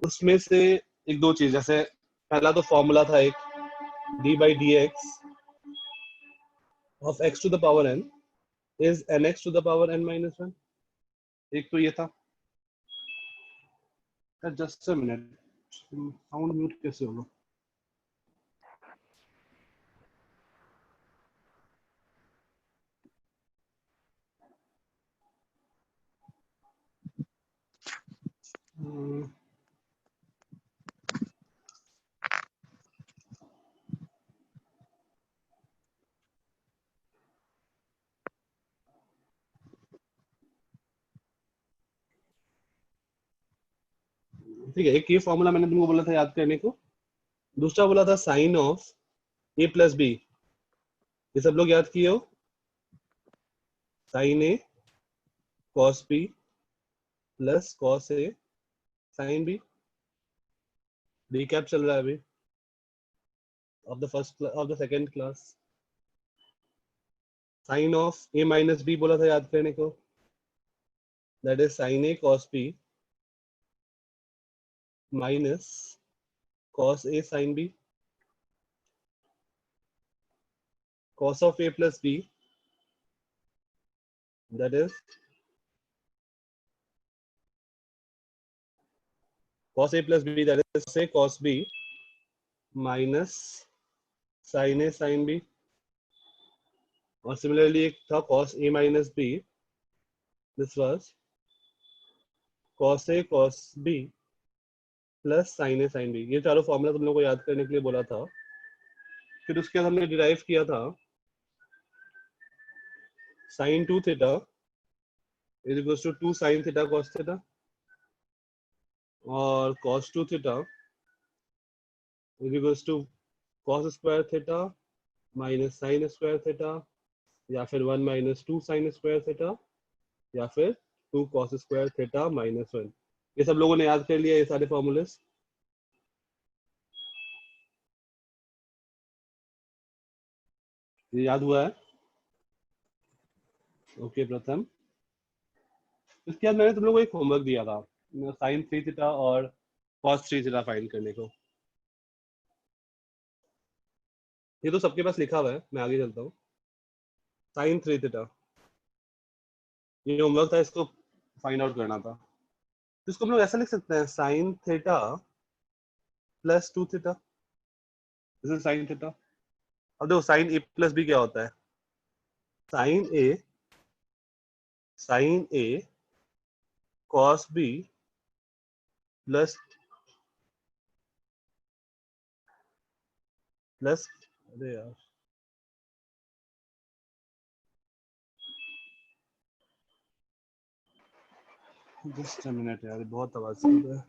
उसमें से एक दो चीज, जैसे पहला तो फॉर्मूला था एक d by d x of x to the power n is n x to the power n minus one. एक तो ये था। Just a minute, sound mute कैसे होगा? ठीक है, एक ये फॉर्मूला मैंने तुमको बोला था याद करने को। दूसरा बोला था sine of A plus B. ये सब लोग याद किए हो? Sine A cos B plus cos A sine B. Recap चल रहा है अभी of the first of the second class. Sine of A minus B बोला था याद करने को, that is sine A cos B minus cos a sin b। cos of a plus b, that is cos a plus b, that is say cos b minus sin a sin b। और similarly एक था cos a minus b, this was cos a cos b plus sin a sin b। ये चारों formula तुम लोग को याद करने के लिए बोला था। फिर उसके बाद हमने डिराइव किया था sin 2 theta is equals to 2 sin theta cos theta, और cos 2 theta is equals to cos square theta minus sin square theta, या फिर 1 माइनस 2 sin स्क्वायर थीटा, या फिर 2 cos स्क्वायर थीटा माइनस 1। ये सब लोगों ने याद कर लिया ये सारे फॉर्मूलेस? ये याद हुआ है? ओके प्रथम। इसके बाद मैंने तुम लोगों को एक होमवर्क दिया था साइन 3 थीटा और cos 3 थीटा फाइंड करने को। ये तो सबके पास लिखा हुआ है, मैं आगे चलता हूँ। साइन 3 थीटा ये होमवर्क था, इसको फाइंड आउट करना था। तो इसको हम लोग ऐसा लिख सकते हैं sine theta plus 2 theta, this is sine theta. अब देखो साइन ए प्लस बी क्या होता है? Sign A cos B plus plus, अरे यार जस्ट अ मिनट यार, बहुत आवाज कर रहा है।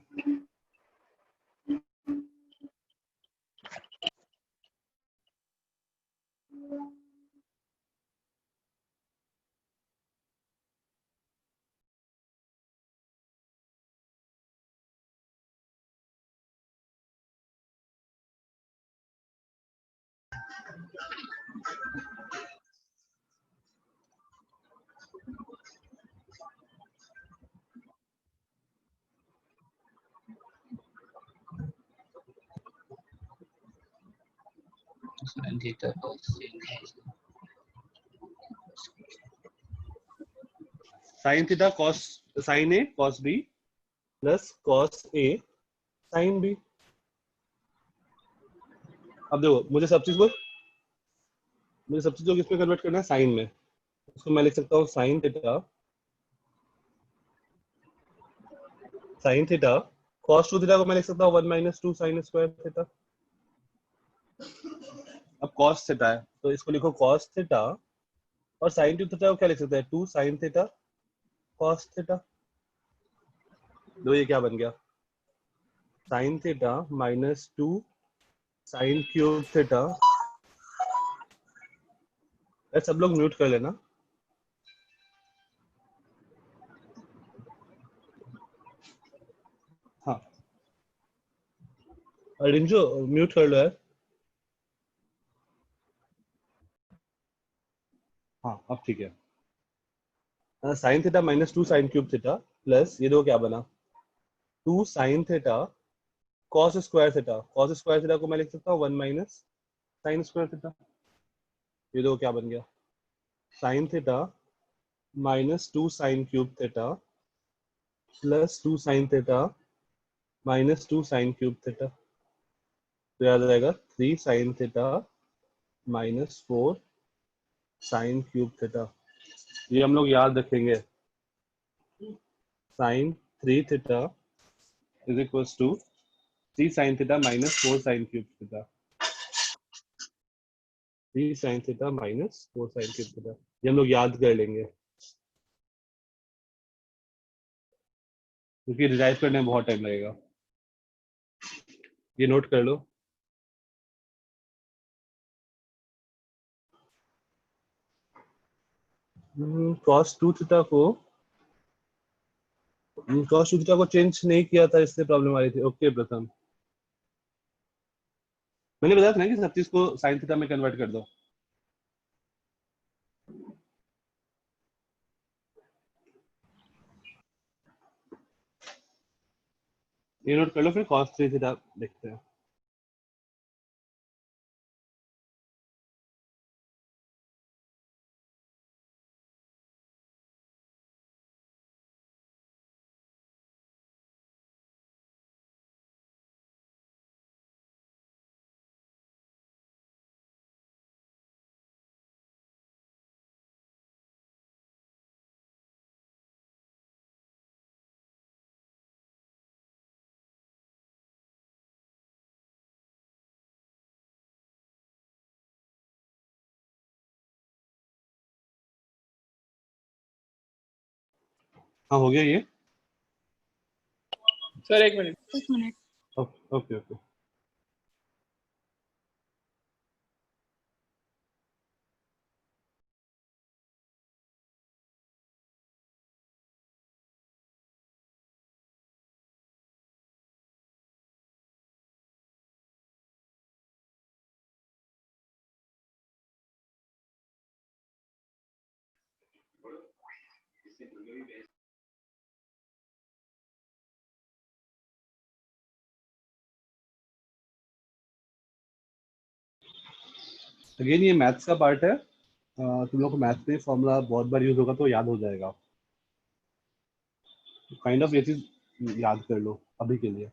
Sine theta cos sine theta cos sine A cos B plus cos A sine B. अब देखो मुझे सब चीज को किसमें कन्वर्ट करना है? साइन में। उसको मैं लिख सकता हूँ साइन थीटा कॉस 2 थीटा को मैं लिख सकता हूँ 1 माइनस 2 साइन स्क्वायर थीटा। अब कॉस थीटा है तो इसको लिखो कॉस थीटा, और साइन 2 थीटा को क्या लिख सकते हैं? 2 साइन थीटा कॉस थीटा। दो ये क्या बन गया? Sine theta minus 2 sine cube theta. सब लोग म्यूट कर लेना। हाँ रिंजो म्यूट कर लो यार। हाँ अब ठीक है। Sine theta minus 2 sine cube theta plus ये दो क्या बना? 2 sine theta cos square theta को मैं लिख सकता हूँ 1 माइनस साइन स्क्वायर थीटा। ये देखो क्या बन गया, sine theta minus 2 sine cube theta plus 2 sine theta minus 2 sine cube theta. तो याद रहेगा 3 sine theta minus 4 sine cube theta. ये हम लोग याद रखेंगे, sine 3 theta is equal to 3 sine theta minus 4 sine cube theta. 3 sine theta minus 4 sine cube theta, ये हम लोग याद कर लेंगे क्योंकि रिवाइज करने में बहुत टाइम लगेगा। ये नोट कर लो। cos 2 थीटा को चेंज नहीं किया था, इससे प्रॉब्लम आ रही थी। ओके प्रथम, मैंने बताया था ना कि सब चीज को साइन थीटा में कन्वर्ट कर दो। ये नोट कर लो, फिर cos 3 थीटा देखते हैं। हाँ हो गया ये। सर एक मिनट। Okay okay. अगेन ये मैथ्स का पार्ट है, तुम लोग को मैथ्स में फॉर्मूला बहुत बार यूज होगा तो याद हो जाएगा। काइंड ऑफ ये चीज याद कर लो अभी के लिए।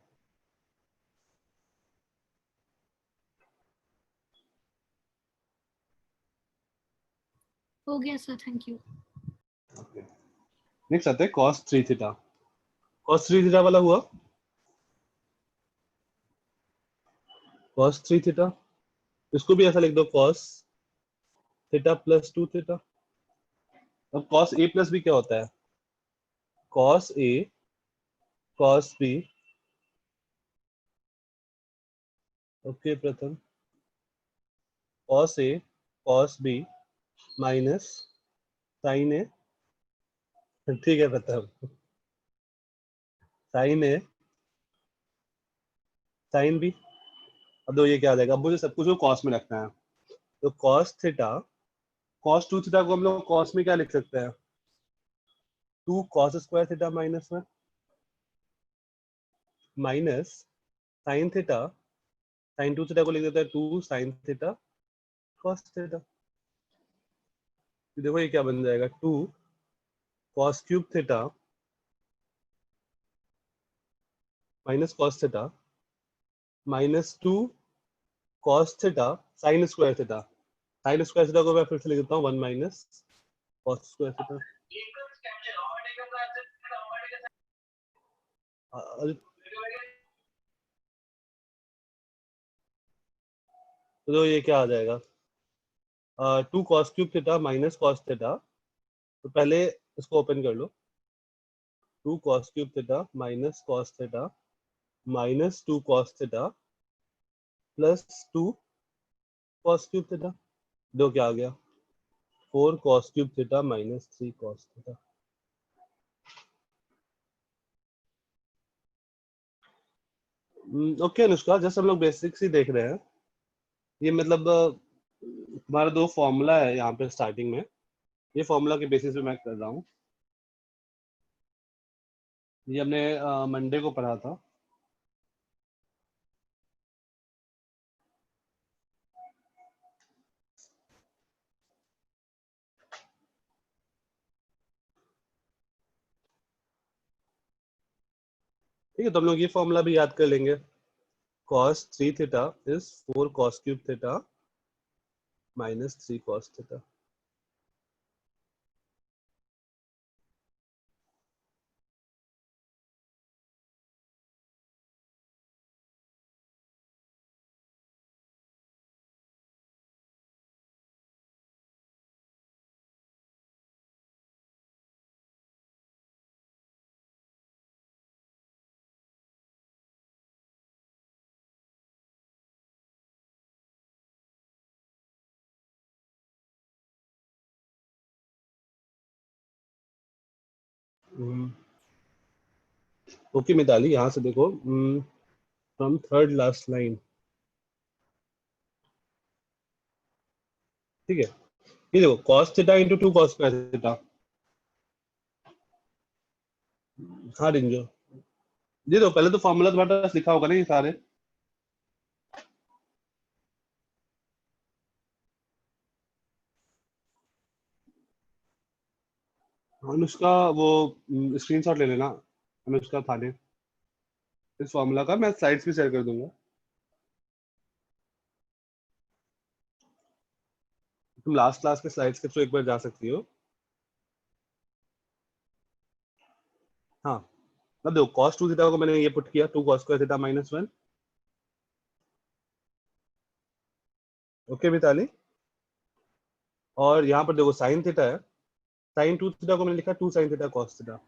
हो गया सर, थैंक यू। नेक्स्ट आता है cos 3 थीटा। cos 3 थीटा वाला हुआ, cos 3 थीटा, इसको भी ऐसा लिख दो cos थीटा प्लस 2 थीटा। अब cos a प्लस b क्या होता है, cos a cos b। Okay प्रथम, cos a cos b minus sin a, ठीक है प्रथम, sin a sin b। अब दो ये क्या आ जाएगा, अब मुझे सब कुछ को cos में रखना है, तो cos थीटा cos 2 थीटा को हम लोग cos में क्या लिख सकते हैं, 2 cos स्क्वायर थीटा माइनस में minus sin theta sin 2 theta को लिख देते हैं 2 sin थीटा cos थीटा। देखो ये क्या बन जाएगा, 2 cos cube theta minus cos theta minus 2 cos theta sin square theta. sin square theta को मैं फिर से लिख देता हूँ 1 माइनस cos स्क्वायर थीटा। तो ये क्या आ जाएगा, 2 cos cube theta minus cos theta. तो पहले इसको ओपन कर लो, 2 cos cube theta minus cos theta minus 2 cos theta plus 2 cos cube theta. दो क्या आ गया, 4 cos cube theta minus 3 cos theta. Okay Anushka, just हम लोग बेसिक्स ही देख रहे हैं। ये मतलब हमारा दो फॉर्मूला है यहाँ पे स्टार्टिंग में, ये फॉर्मूला के बेसिस पे मैं कर रहा हूँ। ये हमने मंडे को पढ़ा था। ठीक है, तो हम लोग ये फॉर्मूला भी याद कर लेंगे। cos 3 theta is 4 cos cube theta minus 3 cos theta. Okay Mitali, यहाँ से देखो, फ्रॉम थर्ड लास्ट लाइन, ठीक है, ये देखो cos theta into 2 cos square theta. हाँ रिंजो, ये तो पहले तो फॉर्मूला तुम्हारे पास लिखा होगा ना ये सारे। अनुष्का वो स्क्रीनशॉट ले लेना, अनुष्का थाने, इस फॉर्मूला का मैं स्लाइड्स भी शेयर कर दूंगा। तुम लास्ट क्लास के स्लाइड्स के थ्रू एक बार जा सकती हो। हाँ, अब देखो cos 2 थीटा को मैंने ये पुट किया 2 cos square theta minus 1। Okay Mitali, और यहाँ पर देखो sin थीटा है, sin 2 थीटा को मैंने लिखा 2 sin थीटा cos थीटा।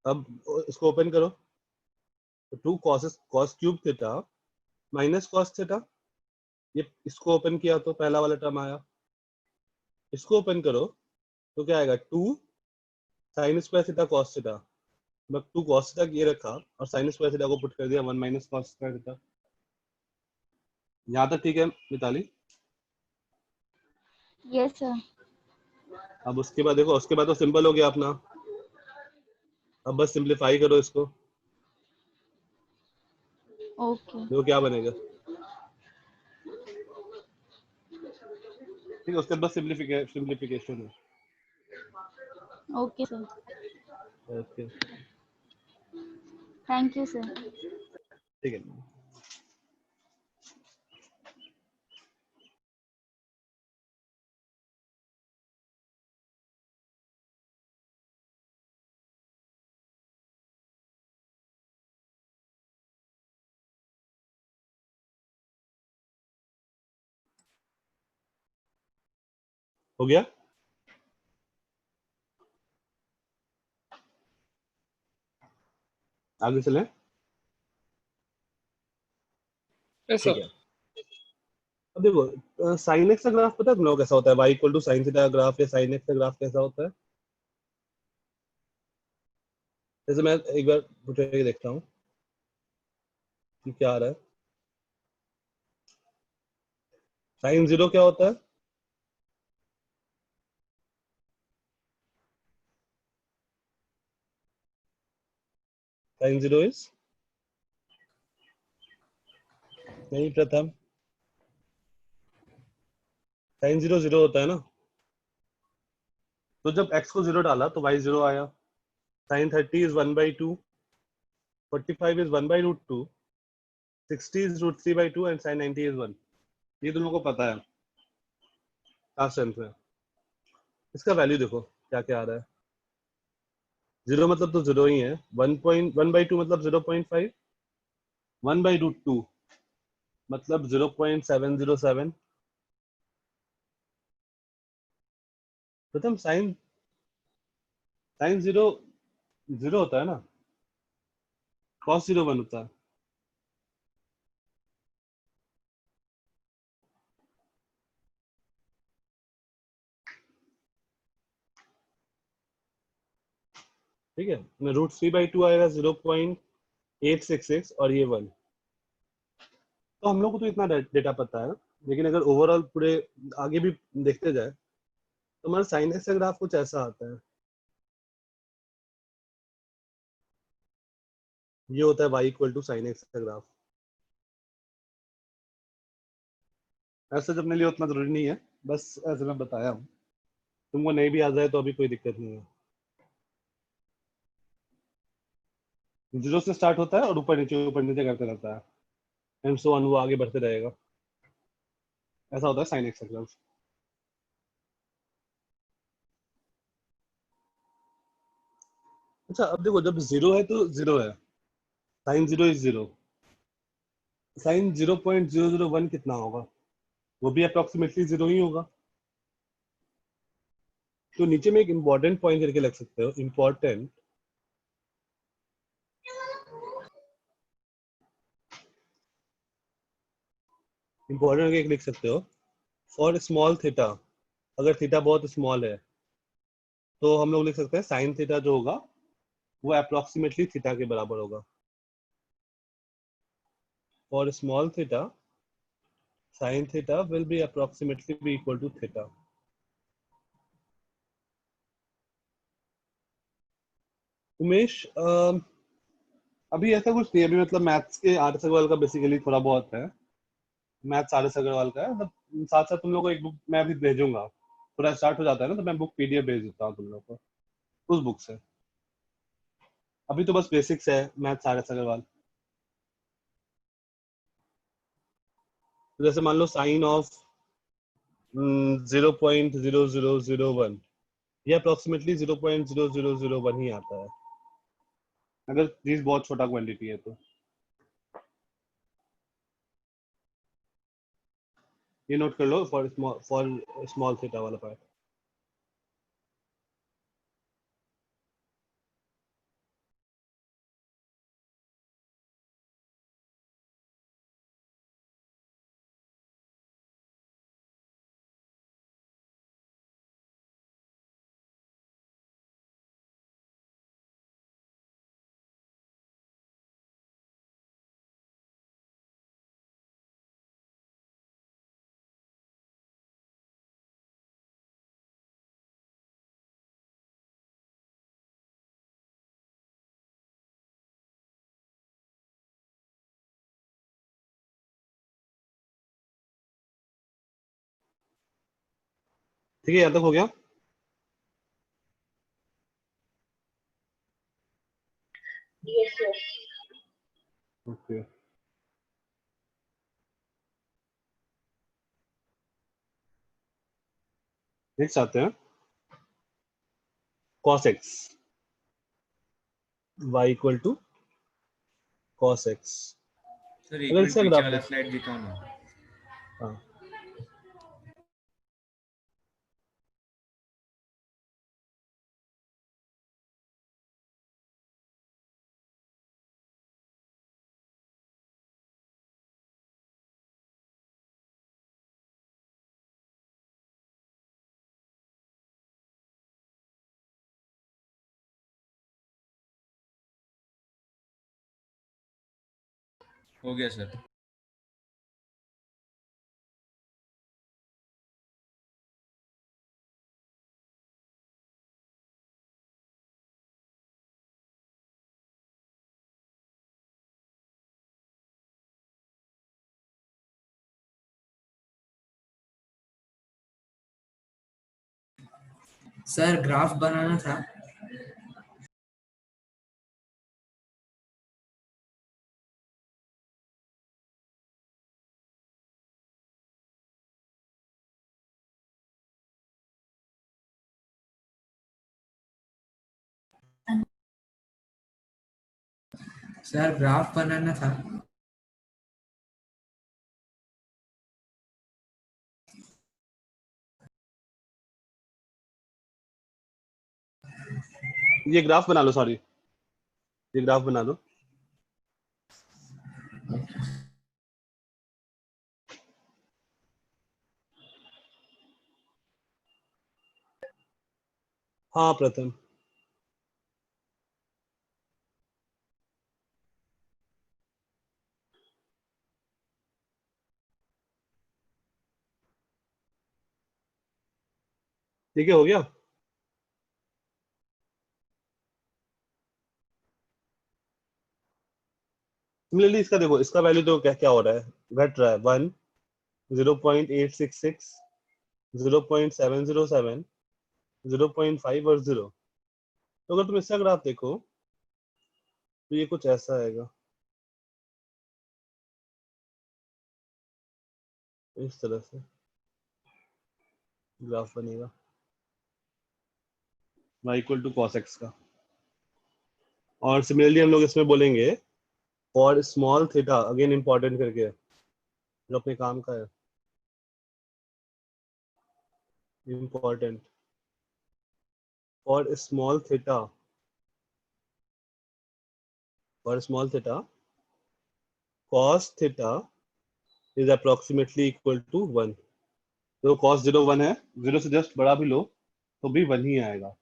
अब इसको ओपन करो, तो 2 cos cube theta minus cos theta, ये इसको ओपन किया तो पहला वाला टर्म आया, इसको ओपन करो तो क्या आएगा 2 sin square theta cos theta. मैं 2 cos थीटा ये रखा और sin स्क्वायर थीटा को पुट कर दिया 1 माइनस cos स्क्वायर थीटा। यहाँ तक ठीक है मिताली? Yes sir. अब उसके बाद देखो, उसके बाद तो सिंपल हो गया अपना, अब बस सिंपलीफाई करो इसको, ओके देखो क्या बनेगा। ठीक है, उसके बाद सिंपलीफिकेशन है। Okay sir, okay, thank you sir. ठीक है। हो गया? आगे चलें? यस ठीक सर। है, अब देखो साइन एक्स का ग्राफ पता है तुम लोग कैसा होता है? y equal to sine theta का ग्राफ या साइन एक्स का ग्राफ कैसा होता है? जैसे मैं एक बार पुट करके देखता हूँ कि क्या आ रहा है। साइन जीरो क्या होता है? साइन जीरो इज, नहीं प्रथम, साइन जीरो जीरो होता है ना, तो जब x को जीरो डाला तो y जीरो आया। Sine 30 is 1/2, 45 is 1/√2, 60 is √3/2 and sine 90 is 1। ये तुम लोगों को पता है लास्ट टाइम से। इसका वैल्यू देखो क्या क्या आ रहा है। जीरो मतलब तो जीरो ही है, 1.1/2 मतलब 0.5, 1/√2 मतलब 0.707। प्रथम साइन साइन जीरो जीरो होता है ना, कॉस जीरो 1 होता है। ठीक है, मैं √3/2 आएगा 0.866 और ये 1। तो हम लोग को तो इतना डेटा पता है, लेकिन अगर ओवरऑल पूरे आगे भी देखते जाए तो हमारा साइन एक्स का ग्राफ कुछ ऐसा आता है। ये होता है y equal to sine x का ग्राफ। ऐसे अपने लिए उतना जरूरी नहीं है, बस ऐसे मैं बताया हूँ, तुमको नहीं भी आ जाए तो अभी कोई दिक्कत नहीं है। जीरो से स्टार्ट होता है और ऊपर नीचे करते रहता है, एंड सो ऑन, वो आगे बढ़ते रहेगा। ऐसा होता है साइन एक्स एक्सल्स। अच्छा अब देखो, जब जीरो है तो जीरो है, sine zero is zero. Sine 0.001 कितना होगा? वो भी अप्रोक्सीमेटली जीरो ही होगा। तो नीचे में एक इम्पोर्टेंट पॉइंट करके लग सकते हो, इम्पोर्टेंट करके एक लिख सकते हो, फॉर स्मॉल थीटा। अगर थीटा बहुत स्मॉल है तो हम लोग लिख सकते हैं साइन थीटा जो होगा वो अप्रोक्सीमेटली थीटा के बराबर होगा। For small theta sin theta will be approximately be equal to theta. Umesh, अभी ऐसा कुछ नहीं है, अभी मतलब मैथ्स के आर्यस अग्रवाल का बेसिकली थोड़ा बहुत है, मैथ्स आर्यस अग्रवाल का है, मतलब साथ साथ तुम लोग को एक बुक मैं अभी भेजूंगा, थोड़ा स्टार्ट हो जाता है ना तो मैं बुक पीडीएफ भेज देता हूँ तुम लोग को, उस बुक से। अभी तो बस बेसिक्स है मैथ्स आर्यस अग्रवाल। तो जैसे मान लो साइन ऑफ 0.0001, ये अप्रोक्सीमेटली 0.0001 ही आता है, अगर चीज बहुत छोटा क्वांटिटी है तो। ये नोट कर लो फॉर स्मॉल थीटा वाला पार्ट। ठीक है, यहाँ तक हो गया। Yes, sir. ओके, नेक्स्ट आते हैं cos x, y equal to cos x। Sir एक अगर मिनट इसका पीछे ग्राफ वाला देख, स्लाइड दिखाओ ना। हाँ हो गया सर। सर ग्राफ बनाना था। सर ग्राफ बनाना था। ये ग्राफ बना लो, सॉरी ये ग्राफ बना लो। हाँ प्रथम, ठीक है, हो गया। सिमिलरली इसका देखो, इसका वैल्यू तो क्या क्या हो रहा है, घट रहा है, 1, 0.866, 0.707, 0.5 और 0। तो अगर तुम इसका ग्राफ देखो तो ये कुछ ऐसा आएगा, इस तरह से ग्राफ बनेगा y equal to cos x का। और सिमिलरली हम लोग इसमें बोलेंगे for small theta, again important करके जो अपने काम का है, important, for small theta, for small theta cos theta is approximately equal to 1। तो cos 0 1 है, 0 से जस्ट बड़ा भी लो तो भी 1 ही आएगा।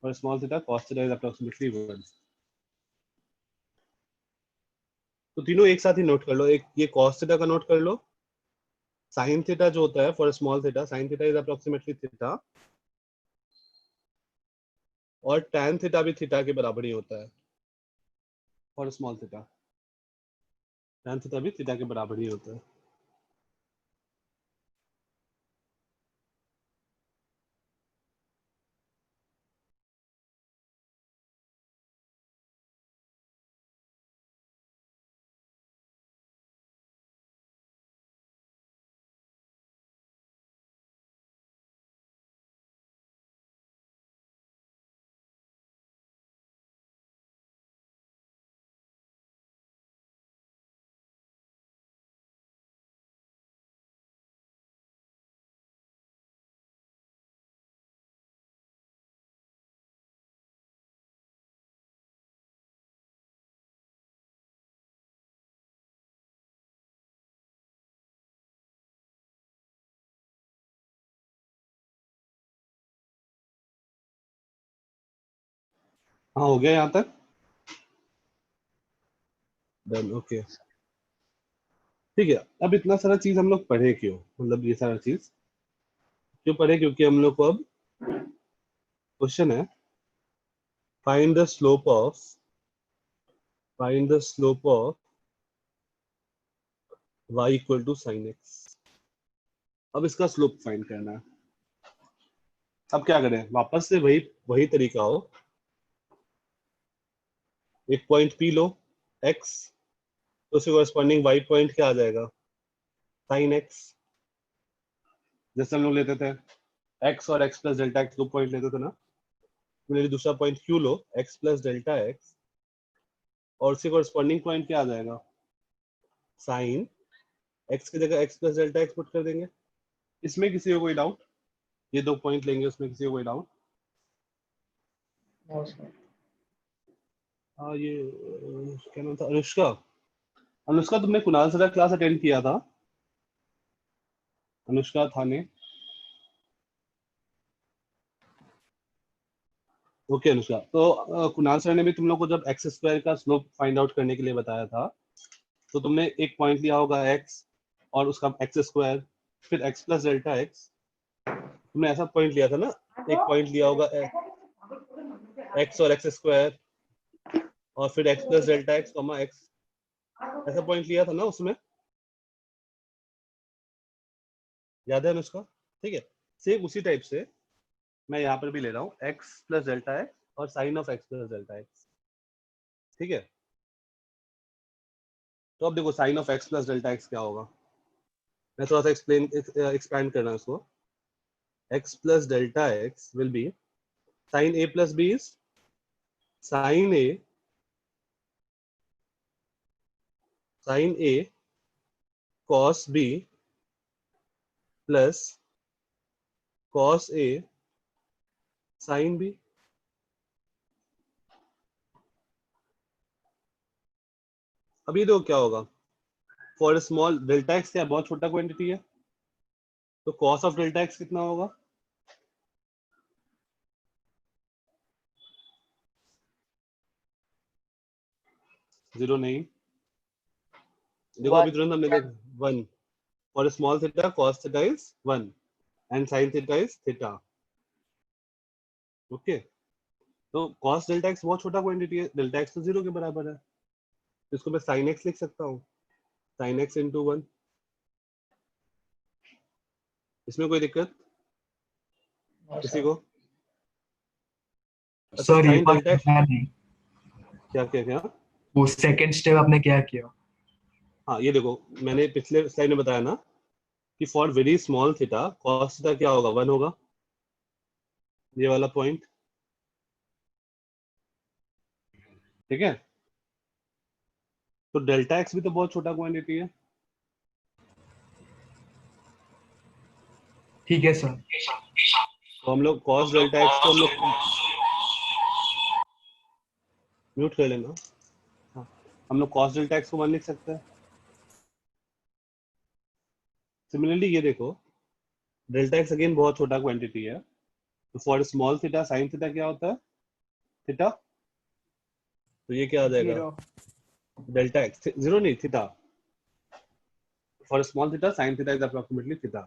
और small theta cos theta is approximately 1। तो तीनों एक साथ ही नोट कर लो, एक ये cos थीटा का नोट कर लो, sin थीटा जो होता है for small theta, sin theta is approximately theta, और tan थीटा भी थीटा के बराबर ही होता है for small theta, tan theta भी थीटा के बराबर ही होता है। हाँ हो गया यहाँ तक, डन, ओके ठीक है। अब इतना सारा चीज हम लोग पढ़े क्यों, मतलब ये सारा चीज क्यों पढ़े, क्योंकि हम लोग को अब क्वेश्चन है find the slope of, find the slope of y equal to sine x. अब इसका स्लोप फाइंड करना है। अब क्या करें, वापस से वही वही तरीका हो, एक पॉइंट p लो x, तो उसके कॉरेस्पॉन्डिंग y पॉइंट क्या आ जाएगा, साइन x। जैसे हम लोग लेते थे x और x प्लस डेल्टा x, दो पॉइंट लेते थे ना, मेरे दूसरा पॉइंट q लो, x प्लस डेल्टा x, और उसके कॉरेस्पॉन्डिंग पॉइंट क्या आ जाएगा, साइन x की जगह x plus delta x put कर देंगे। इसमें किसी को कोई डाउट, ये दो पॉइंट लेंगे उसमें किसी को कोई डाउट? No, sir. हाँ ये क्या नाम था, अनुष्का, अनुष्का तुमने कुणाल सर का क्लास अटेंड किया था, अनुष्का थाने, ओके अनुष्का। तो कुणाल सर ने भी तुम लोग को जब एक्स स्क्वायर का स्लोप फाइंड आउट करने के लिए बताया था, तो तुमने एक पॉइंट लिया होगा एक्स और उसका एक्स स्क्वायर, फिर एक्स प्लस डेल्टा एक्स, तुमने ऐसा पॉइंट लिया था ना, एक पॉइंट लिया होगा एक्स और एक्स स्क्वायर, और फिर x plus delta x comma x, ऐसा पॉइंट लिया था ना उसमें, याद है अनुष्का? ठीक है, सेम उसी टाइप से मैं यहाँ पर भी ले रहा हूँ एक्स प्लस डेल्टा एक्स और sine of x plus delta x, ठीक है। तो अब देखो sine of x plus delta x क्या होगा, मैं थोड़ा सा एक्सपैंड करना है उसको। X plus delta x will be sine A plus B is sine A cos B plus cos A sine B. अब ये देखो क्या होगा, फॉर स्मॉल डेल्टा एक्स क्या बहुत छोटा क्वांटिटी है, तो कॉस ऑफ डेल्टा एक्स कितना होगा, जीरो नहीं, देखो अभी तुरंत हमने देखा one, for small theta cos theta is one and sign theta is theta, okay. तो कॉस डेल्टा एक्स बहुत छोटा क्वांटिटी है, डेल्टा एक्स तो जीरो के बराबर है, तो इसको मैं साइन एक्स लिख सकता हूँ, साइन एक्स इंटू वन। इसमें कोई दिक्कत No, किसी sir. को? अच्छा सर ये साइन बात डेल्टा एक्स, पता नहीं। क्या क्या क्या? वो सेकंड स्टेप आपने क्या किया? हाँ ये देखो, मैंने पिछले स्लाइड में बताया ना कि for very small theta cos theta क्या होगा, 1 होगा, ये वाला पॉइंट, ठीक है। तो डेल्टा एक्स भी तो बहुत छोटा क्वांटिटी है। ठीक है सर। तो हम लोग कॉस डेल्टा एक्स को हम लोग म्यूट कर लेना। हाँ, हम लोग कॉस डेल्टा एक्स को 1 लिख सकते हैं। सिमिलरली ये देखो, डेल्टा एक्स अगेन बहुत छोटा क्वांटिटी है, तो for small theta sine theta क्या होता है, थीटा। तो ये क्या आ जाएगा, डेल्टा एक्स, जीरो नहीं, theta. For small theta sine theta is approximately theta.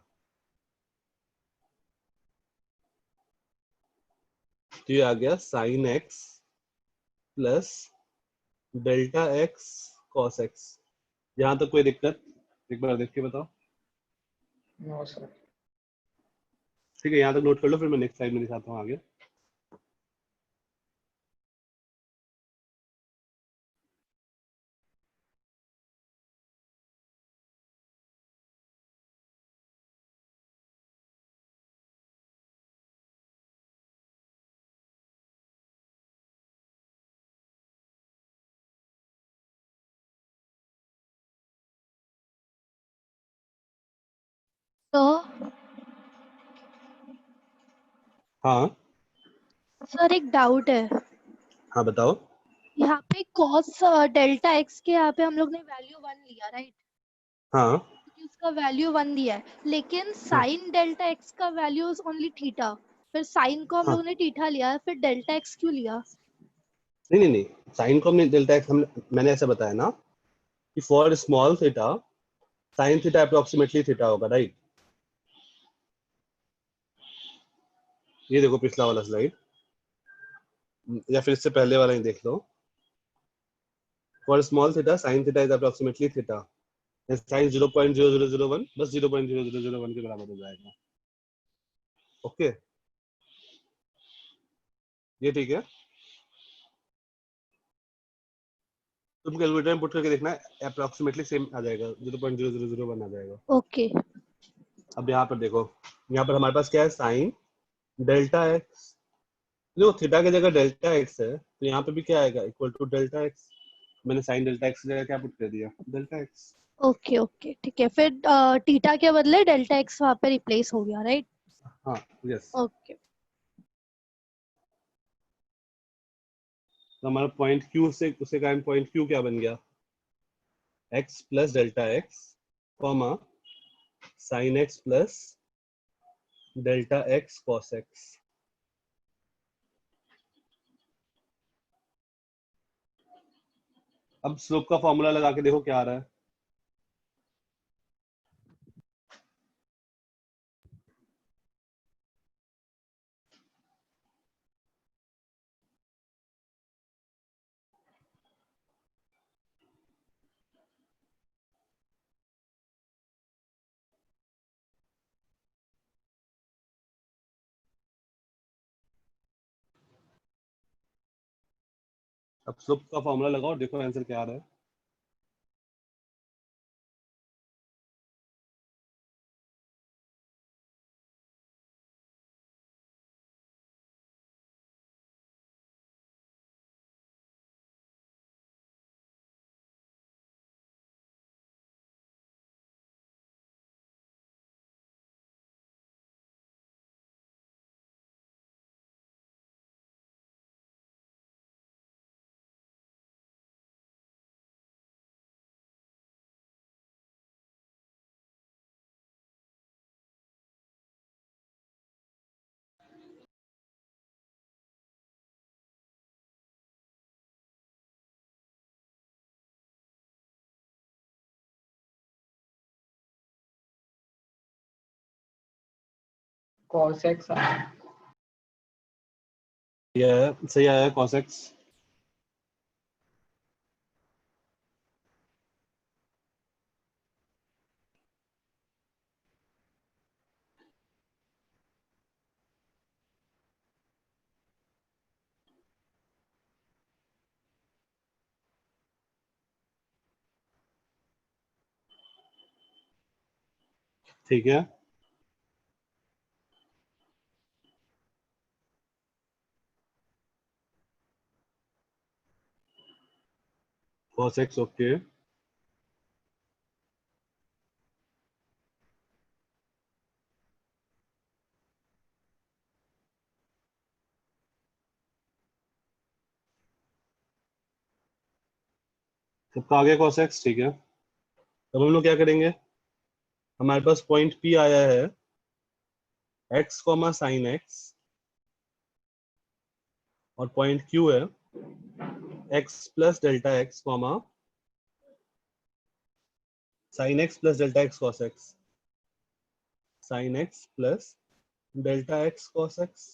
तो ये आ गया sine x plus delta x cos x. यहाँ तक कोई दिक्कत, एक बार देख के बताओ। No sir. ठीक है, यहाँ तक नोट कर लो, फिर मैं नेक्स्ट स्लाइड में दिखाता हूँ आगे। तो हाँ सर एक डाउट है, हाँ बताओ। यहाँ पे कॉस डेल्टा एक्स के यहाँ पे हम लोग ने वैल्यू 1 लिया, राइट? हाँ क्योंकि उसका वैल्यू 1 दिया है, लेकिन हाँ साइन डेल्टा एक्स का वैल्यू इज ओनली थीटा। फिर साइन को हम हाँ, लोग ने थीटा लिया, फिर डेल्टा एक्स क्यों लिया? नहीं नहीं नहीं, साइन को हमने डेल्टा एक्स, हम मैंने ऐसा बताया ना कि for small theta sine theta approximately theta होगा, राइट। ये देखो पिछला वाला स्लाइड, या फिर इससे पहले वाला ही देख लो। For small theta sine theta is approximately theta, sine 0.0001, बस 0.0001 के बराबर हो जाएगा। ओके, ये ठीक है। तुम कैलकुलेटर में पुट करके देखना, अप्रोक्सीमेटली सेम आ जाएगा, 0.0001 आ जाएगा। ओके। अब यहाँ पर देखो, यहाँ पर हमारे पास क्या है, साइन डेल्टा एक्स। देखो थीटा की जगह डेल्टा एक्स है, तो यहाँ पे भी क्या आएगा, इक्वल टू डेल्टा एक्स। मैंने साइन डेल्टा एक्स की जगह क्या पुट कर दिया, डेल्टा एक्स। ओके ओके ठीक है, फिर थीटा के बदले डेल्टा एक्स वहाँ पे रिप्लेस हो गया, राइट? हाँ यस। ओके। तो हमारा पॉइंट क्यू से उसके कारण पॉइंट क्यू क्या बन गया, x plus delta x comma sign x plus delta x cos x. अब स्लोप का फॉर्मूला लगा के देखो क्या आ रहा है। अब स्लोप का फॉर्मूला लगाओ, देखो आंसर क्या आ रहा है। cos x ये सही आया, कॉस एक्स। ठीक है, cos x ओके, सबका आ गया cos x, ठीक है। अब हम लोग क्या करेंगे, हमारे पास पॉइंट P आया है x कॉमा साइन x, और पॉइंट Q है x plus delta x comma sine x plus delta x cos x, sine x plus delta x cos x।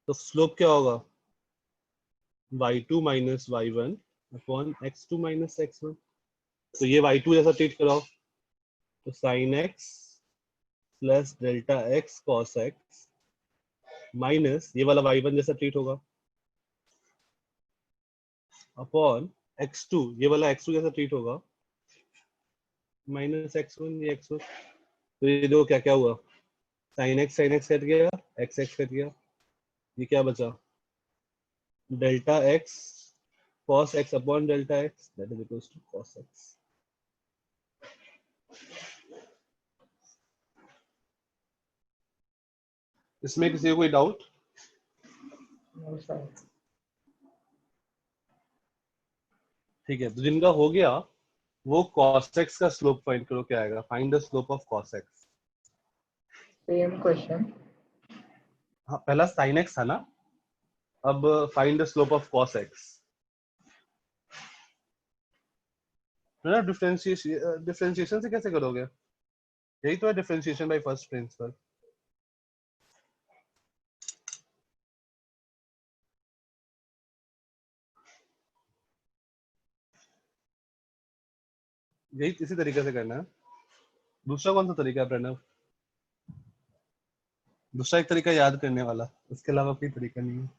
तो स्लोप क्या होगा, y2 minus y1 upon x2 minus x1। तो ये y2 जैसा treat कराओ, तो sine x plus delta x cos x minus ये वाला y1 जैसा ट्रीट होगा अपॉन x2, ये वाला x2 जैसा ट्रीट होगा माइनस x1, ये x1। तो ये दो क्या क्या हुआ, साइन x कट गया, x कट गया, ये क्या बचा, delta x cos x upon delta x that is equals to cos x। इसमें किसी को कोई डाउट? No, sir. ठीक है, तो जिनका हो गया वो cos x का स्लोप फाइंड करो, क्या आएगा, find the slope of cos x। Same question. हाँ, पहला sin x था ना, अब find the slope of cos x है ना। डिफरेंशिएशन से कैसे करोगे, यही तो है डिफरेंशिएशन बाय फर्स्ट प्रिंसिपल। यही इसी तरीके से करना है। दूसरा कौन सा तरीका है प्रणव, दूसरा एक तरीका याद करने वाला, उसके अलावा कोई तरीका नहीं है।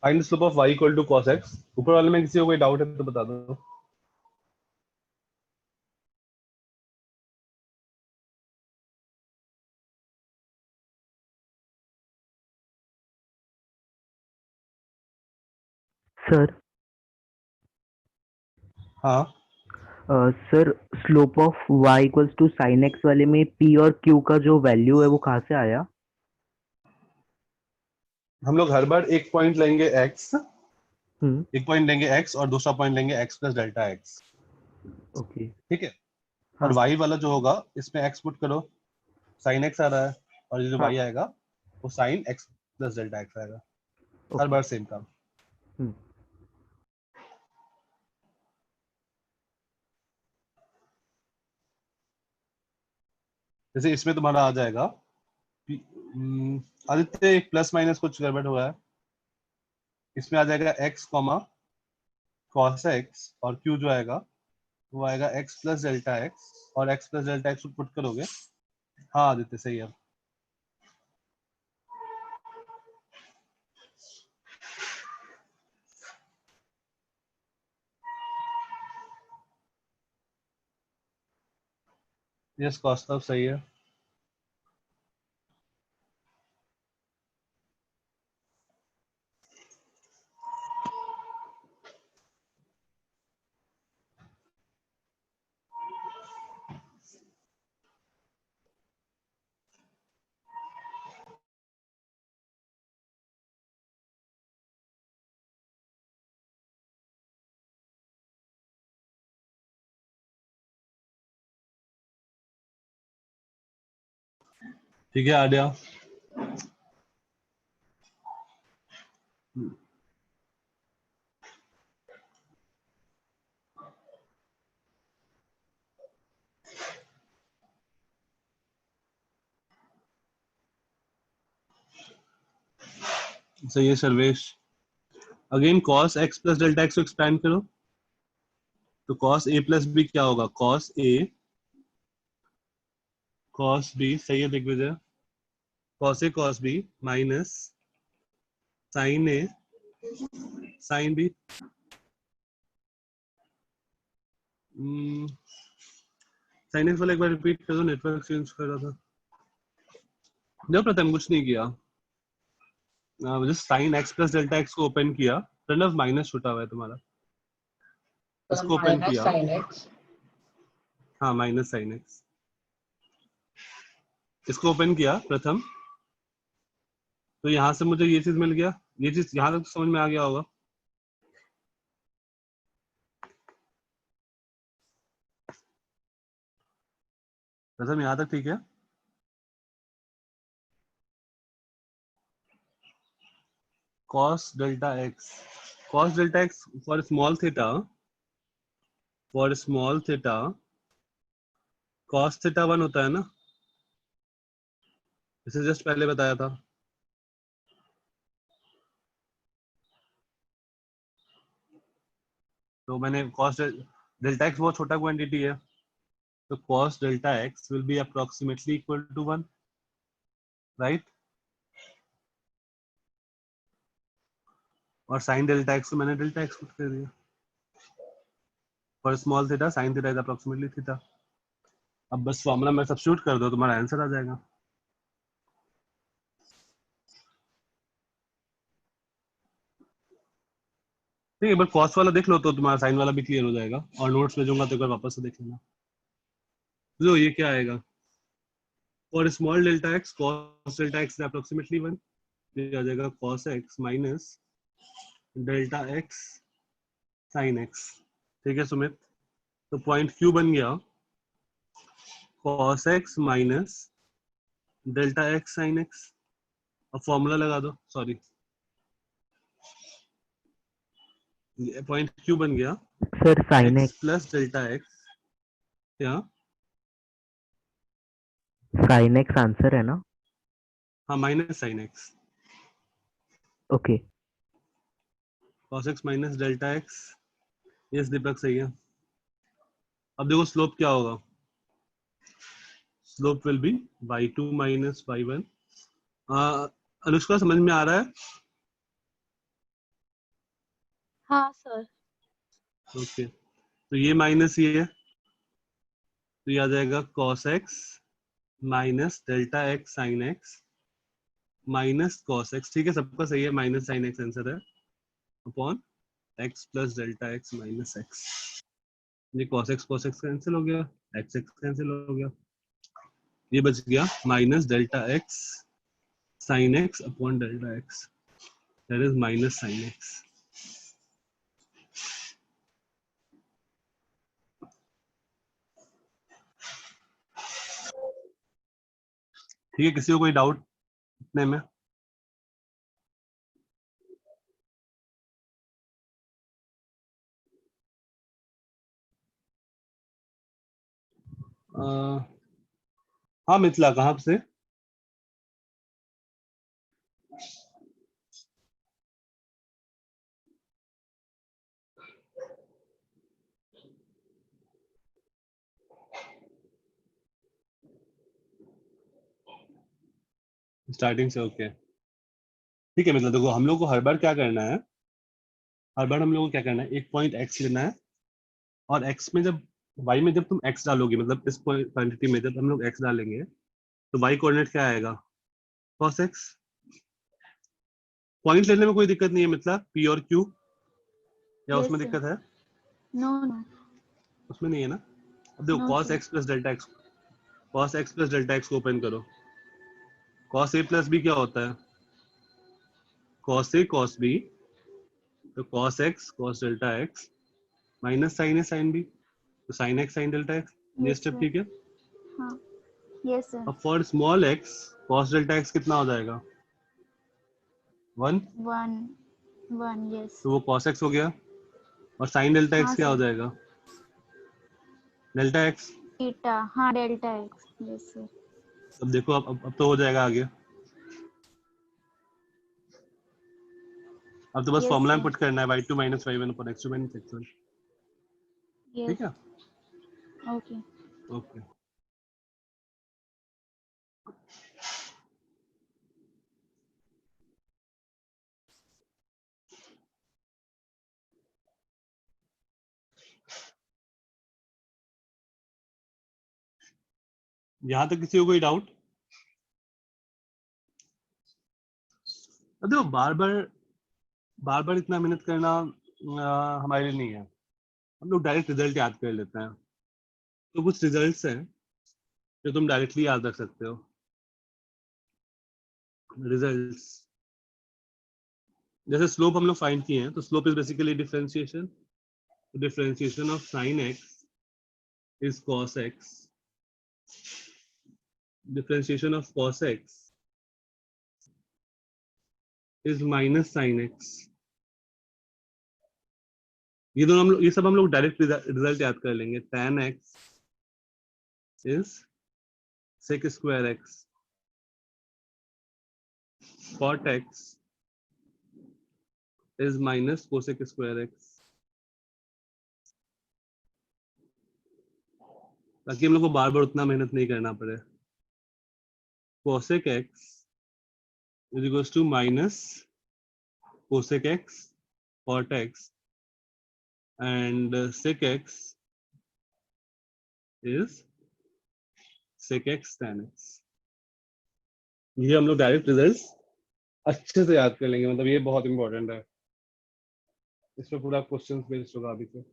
Find the slope of y equal to cos x। ऊपर वाले में किसी को कोई डाउट है तो बता दो। सर हाँ, sir slope of y equals to sine x वाले में p और q का जो वैल्यू है वो कहाँ से आया? हम लोग हर बार एक पॉइंट लेंगे x, हम्म। एक पॉइंट लेंगे x और दूसरा पॉइंट लेंगे x plus delta x, okay. ठीक है। और हाँ y वाला जो होगा इसमें x पुट करो, साइन x आ रहा है, और ये जो हाँ। y आएगा वो sine x plus delta x आएगा। हर ओके। बार सेम काम। हम्म। जैसे इसमें तुम्हारा आ जाएगा आदित्य, एक प्लस माइनस कुछ गड़बड़ हुआ है, इसमें आ जाएगा x कॉमा cos x, और q जो आएगा वो आएगा x प्लस डेल्टा x, और x plus delta x put करोगे। हाँ आदित्य सही है। यस कौस्तव सही है। ठीक है, आ गया। सही है Sarvesh. Again cos x plus delta x को एक्सपैंड करो तो cos a प्लस b क्या होगा? cos a cos b, सही है Digvijay. cos a cos b minus sin a sin b। sin x वाला एक बार रिपीट कर दो, नेटवर्क चेंज कर रहा था। देखो प्रथम कुछ नहीं किया, just sin x plus delta x को ओपन किया, प्रणव माइनस छूटा हुआ है तुम्हारा, इसको ओपन minus किया। sin x. हाँ माइनस sin x, इसको ओपन किया प्रथम, तो यहाँ से मुझे ये चीज मिल गया। ये चीज यहाँ तक समझ में आ गया होगा। प्रथम यहाँ तक ठीक है। cos delta x for small theta cos theta 1 होता है ना, इसे जस्ट पहले बताया था। तो मैंने cos delta x बहुत छोटा क्वांटिटी है, तो cos delta x will be approximately equal to 1, right? और sin delta x को मैंने delta x पुट कर दिया। for small theta sin theta is approximately theta। अब बस फॉर्मूला में सब्स्टिट्यूट कर दो, तुम्हारा आंसर आ जाएगा। ठीक है, बस cos वाला देख लो तो तुम्हारा sin वाला भी क्लियर हो जाएगा, और नोट्स भेजूंगा तो एक बार वापस से देख लेना। लो ये क्या आएगा? for small delta x cos delta x is approximately 1, ये आ जाएगा cos x minus delta x sin x। ठीक है सुमित, तो पॉइंट Q बन गया cos x minus delta x sin x। अब फॉर्मूला लगा दो, सॉरी पॉइंट Q बन गया sir sin x x plus delta x, क्या? sin x आंसर है ना? हाँ minus sin x, okay cos x minus delta x। Yes Deepak सही है। अब देखो स्लोप क्या होगा? Slope will be y2 minus y1। Anushka समझ में आ रहा है? हाँ सर। ओके तो ये माइनस ये है, तो ये आ जाएगा cos x minus delta x sin x minus cos x। ठीक है सबका सही है, माइनस sin x आंसर है, upon x plus delta x minus x। ये cos x कैंसिल हो गया, x कैंसिल हो गया, ये बच गया minus delta x sin x upon delta x, that is minus sin x। ठीक है, किसी को कोई डाउट इतने में? हाँ मिथिला कहाँ से? स्टार्टिंग से ओके ठीक है। मतलब देखो हम लोग को हर बार क्या करना है, हर बार हम लोग को क्या करना है, एक पॉइंट x लेना है, और x में जब y में जब तुम x डालोगे, मतलब इस क्वांटिटी में जब हम लोग x डालेंगे तो y कोऑर्डिनेट क्या आएगा? cos x। पॉइंट लेने में कोई दिक्कत नहीं है, मतलब p और q, या Yes, उसमें sir. दिक्कत है? No, no. उसमें नहीं है ना। अब देखो No, cos sir. x plus delta x, cos x plus delta x को ओपन करो, cos a प्लस b क्या होता है? cos a cos b, तो cos x cos delta x minus sin a sin b, तो sin x sin delta x। ये Yes, step sir. ठीक है। हाँ. Yes, sir. अब for small x cos delta x कितना हो जाएगा? 1, 1, 1. Yes. तो वो cos x हो गया, और sin डेल्टा हाँ x क्या हो sir. जाएगा? Delta x। Theta. हाँ delta x. Yes, sir. अब देखो अब तो हो जाएगा आगे। अब तो बस Yes, फॉर्मूला में sir. पुट करना है y2 minus y1 upon x2 minus x1. Yes. ठीक है? Okay. ओके. यहाँ तक किसी को कोई डाउट? देखो बार बार इतना मेहनत करना हमारे लिए नहीं है. हम लोग डायरेक्ट रिजल्ट याद कर लेते हैं. तो कुछ रिजल्ट्स हैं जो तुम डायरेक्टली याद रख सकते हो. रिजल्ट्स जैसे स्लोप हम लोग फाइंड किए हैं, तो slope is basically differentiation of sin x is cos x. Differentiation of cos x is minus sin x. ये सब हम लोग डायरेक्ट रिजल्ट याद कर लेंगे. tan x is sec square x. cot x is minus cosec square x. ताकि हम लोग को बार बार उतना मेहनत नहीं करना पड़े. cosec x is equals to minus cosec x cot x and sec x is sec x tan x. ये हम लोग डायरेक्ट रिजल्ट्स अच्छे से याद कर लेंगे. मतलब ये बहुत इंपॉर्टेंट है. इस पे पूरा क्वेश्चंस बेस्ड होगा अभी से.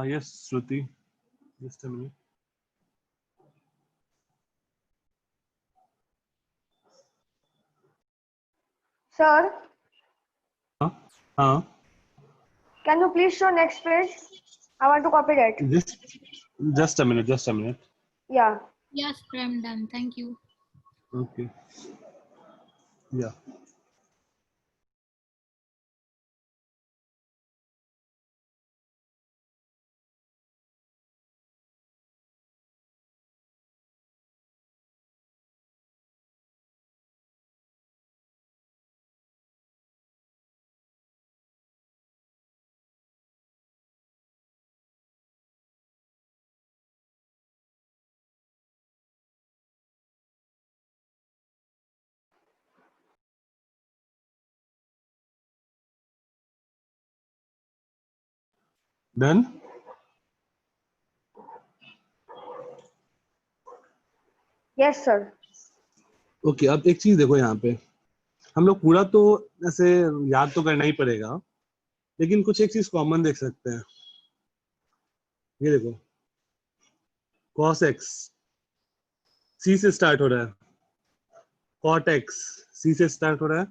Yes Shruti, just a minute. Sir, हाँ, can you please show next page? I want to copy that. just a minute. Yeah. Yes, sir, I'm done. Thank you. Okay. Yeah. Done? Yes, sir. Okay. अब एक चीज देखो, यहाँ पे हम लोग पूरा तो ऐसे याद तो करना ही पड़ेगा, लेकिन कुछ एक चीज कॉमन देख सकते हैं. ये देखो, cos x c से स्टार्ट हो रहा है, cot x c से स्टार्ट हो रहा है,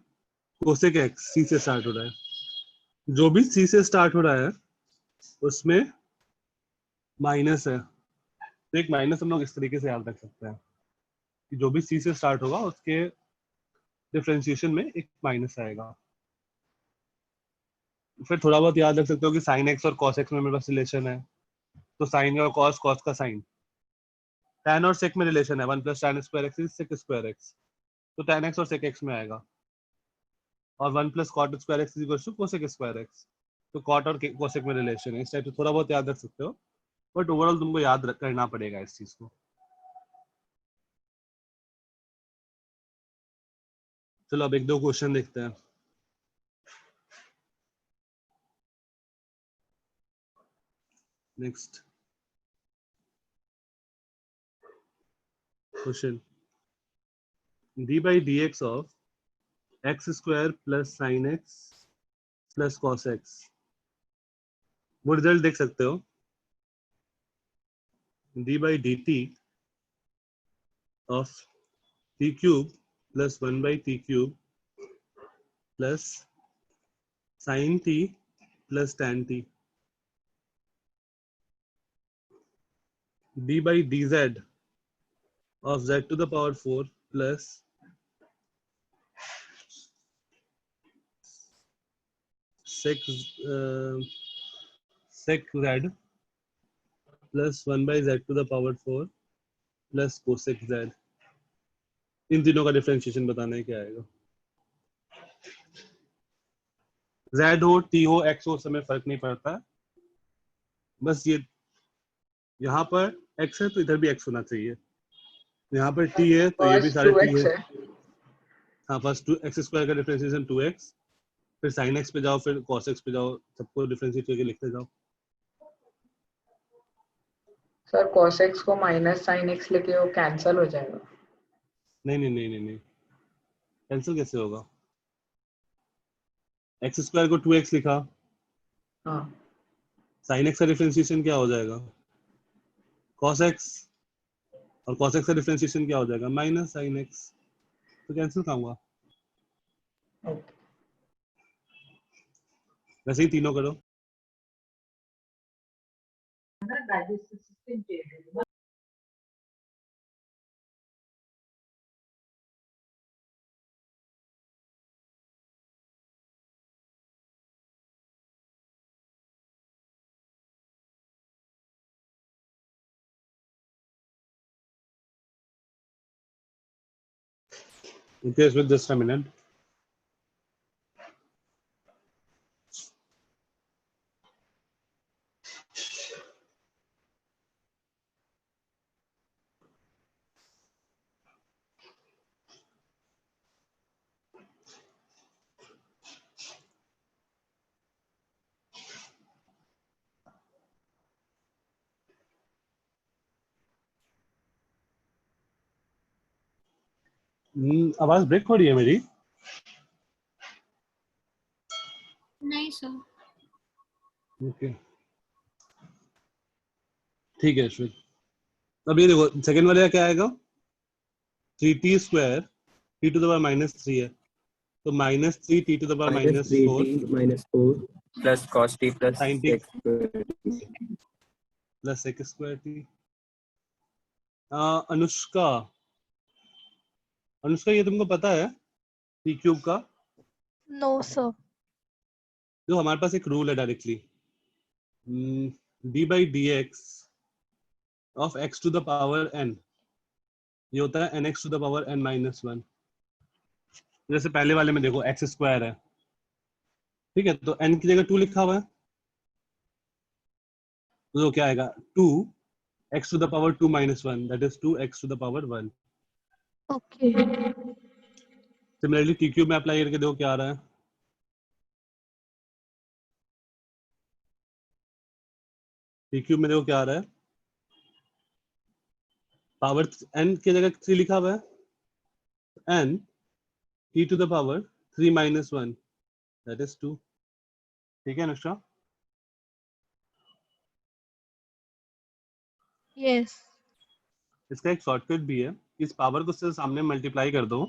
cosec x c से स्टार्ट हो रहा है. जो भी c से स्टार्ट हो रहा है उसमें माइनस है. तो एक माइनस हम लोग इस तरीके से याद रख सकते हैं कि जो भी c से स्टार्ट होगा उसके डिफरेंशिएशन में एक माइनस आएगा. फिर थोड़ा बहुत याद रख सकते हो कि sin x और cos x में मेरे पास रिलेशन है, तो sin और cos, cos का sin. tan और sec में रिलेशन है, 1 plus tan square x is sec square x, तो tan x और sec x में आएगा. और 1 plus cot square x is equal to cosec square x, तो cot और cosec में रिलेशन है. इस टाइप से थोड़ा बहुत याद रख सकते हो, बट ओवरऑल तुमको याद करना पड़ेगा इस चीज को. चलो अब एक दो क्वेश्चन देखते हैं. Next question. d by dx of x square plus sign x plus cos x. वो रिजल्ट देख सकते हो, D by D T of T cube plus 1 by T cube plus sign T plus tan T D by D Z of z to the power 4 plus sec z plus 1 by z to the power 4 plus cosec z। इन तीनों का differentiation बताना है, क्या आएगा? z हो, t हो, x हो, समय फर्क नहीं पड़ता है, बस ये यहाँ पर x है तो इधर भी x होना चाहिए, यहाँ पर t है तो ये भी सारे t है। हाँ, फर्स्ट x स्क्वायर का डिफरेंशिएशन 2x, फिर sin x पे जाओ, फिर cos x पे जाओ, सबको डिफरेंशिएट करके लिखते जाओ। सर cos x को माइनस sin x लेके वो कैंसिल हो जाएगा। नहीं, कैंसिल कैसे होगा? x स्क्वायर को 2x लिखा, हाँ sin x का डिफरेंशिएशन क्या हो जाएगा? cos x, और cos x का डिफरेंशिएशन क्या हो जाएगा? माइनस sin x, तो कैंसिल कहाँ हुआ? ओके। वैसे ही तीनों करो। Okay, with just a minute. आवाज ब्रेक हो रही है मेरी? नहीं सर। ओके, ठीक है श्वेत। अब ये देखो, सेकंड वाले का क्या आएगा? 3t square t to the power -3 है, तो -3 t to the power -4 plus cos t plus sin t sec plus sec square t। Anushka, ये तुमको पता है t क्यूब का? No sir. जो हमारे पास एक रूल है directly, d by d x of x to the power n, ये होता है nx to the power n minus 1। जैसे पहले वाले में देखो x स्क्वायर है, ठीक है, तो n की जगह 2 लिखा हुआ है, तो क्या आएगा? 2x to the power 2 minus 1, that is 2x to the power 1। Okay. Similarly t cube में अप्लाई करके देखो क्या आ रहा है। t क्यूब में देखो क्या आ रहा है, पावर n की जगह 3 लिखा हुआ है, n t to the power 3 minus 1, that is 2। ठीक है अनुष्का? यस। इसका एक शॉर्टकट भी है, इस पावर को से सामने मल्टीप्लाई कर दो,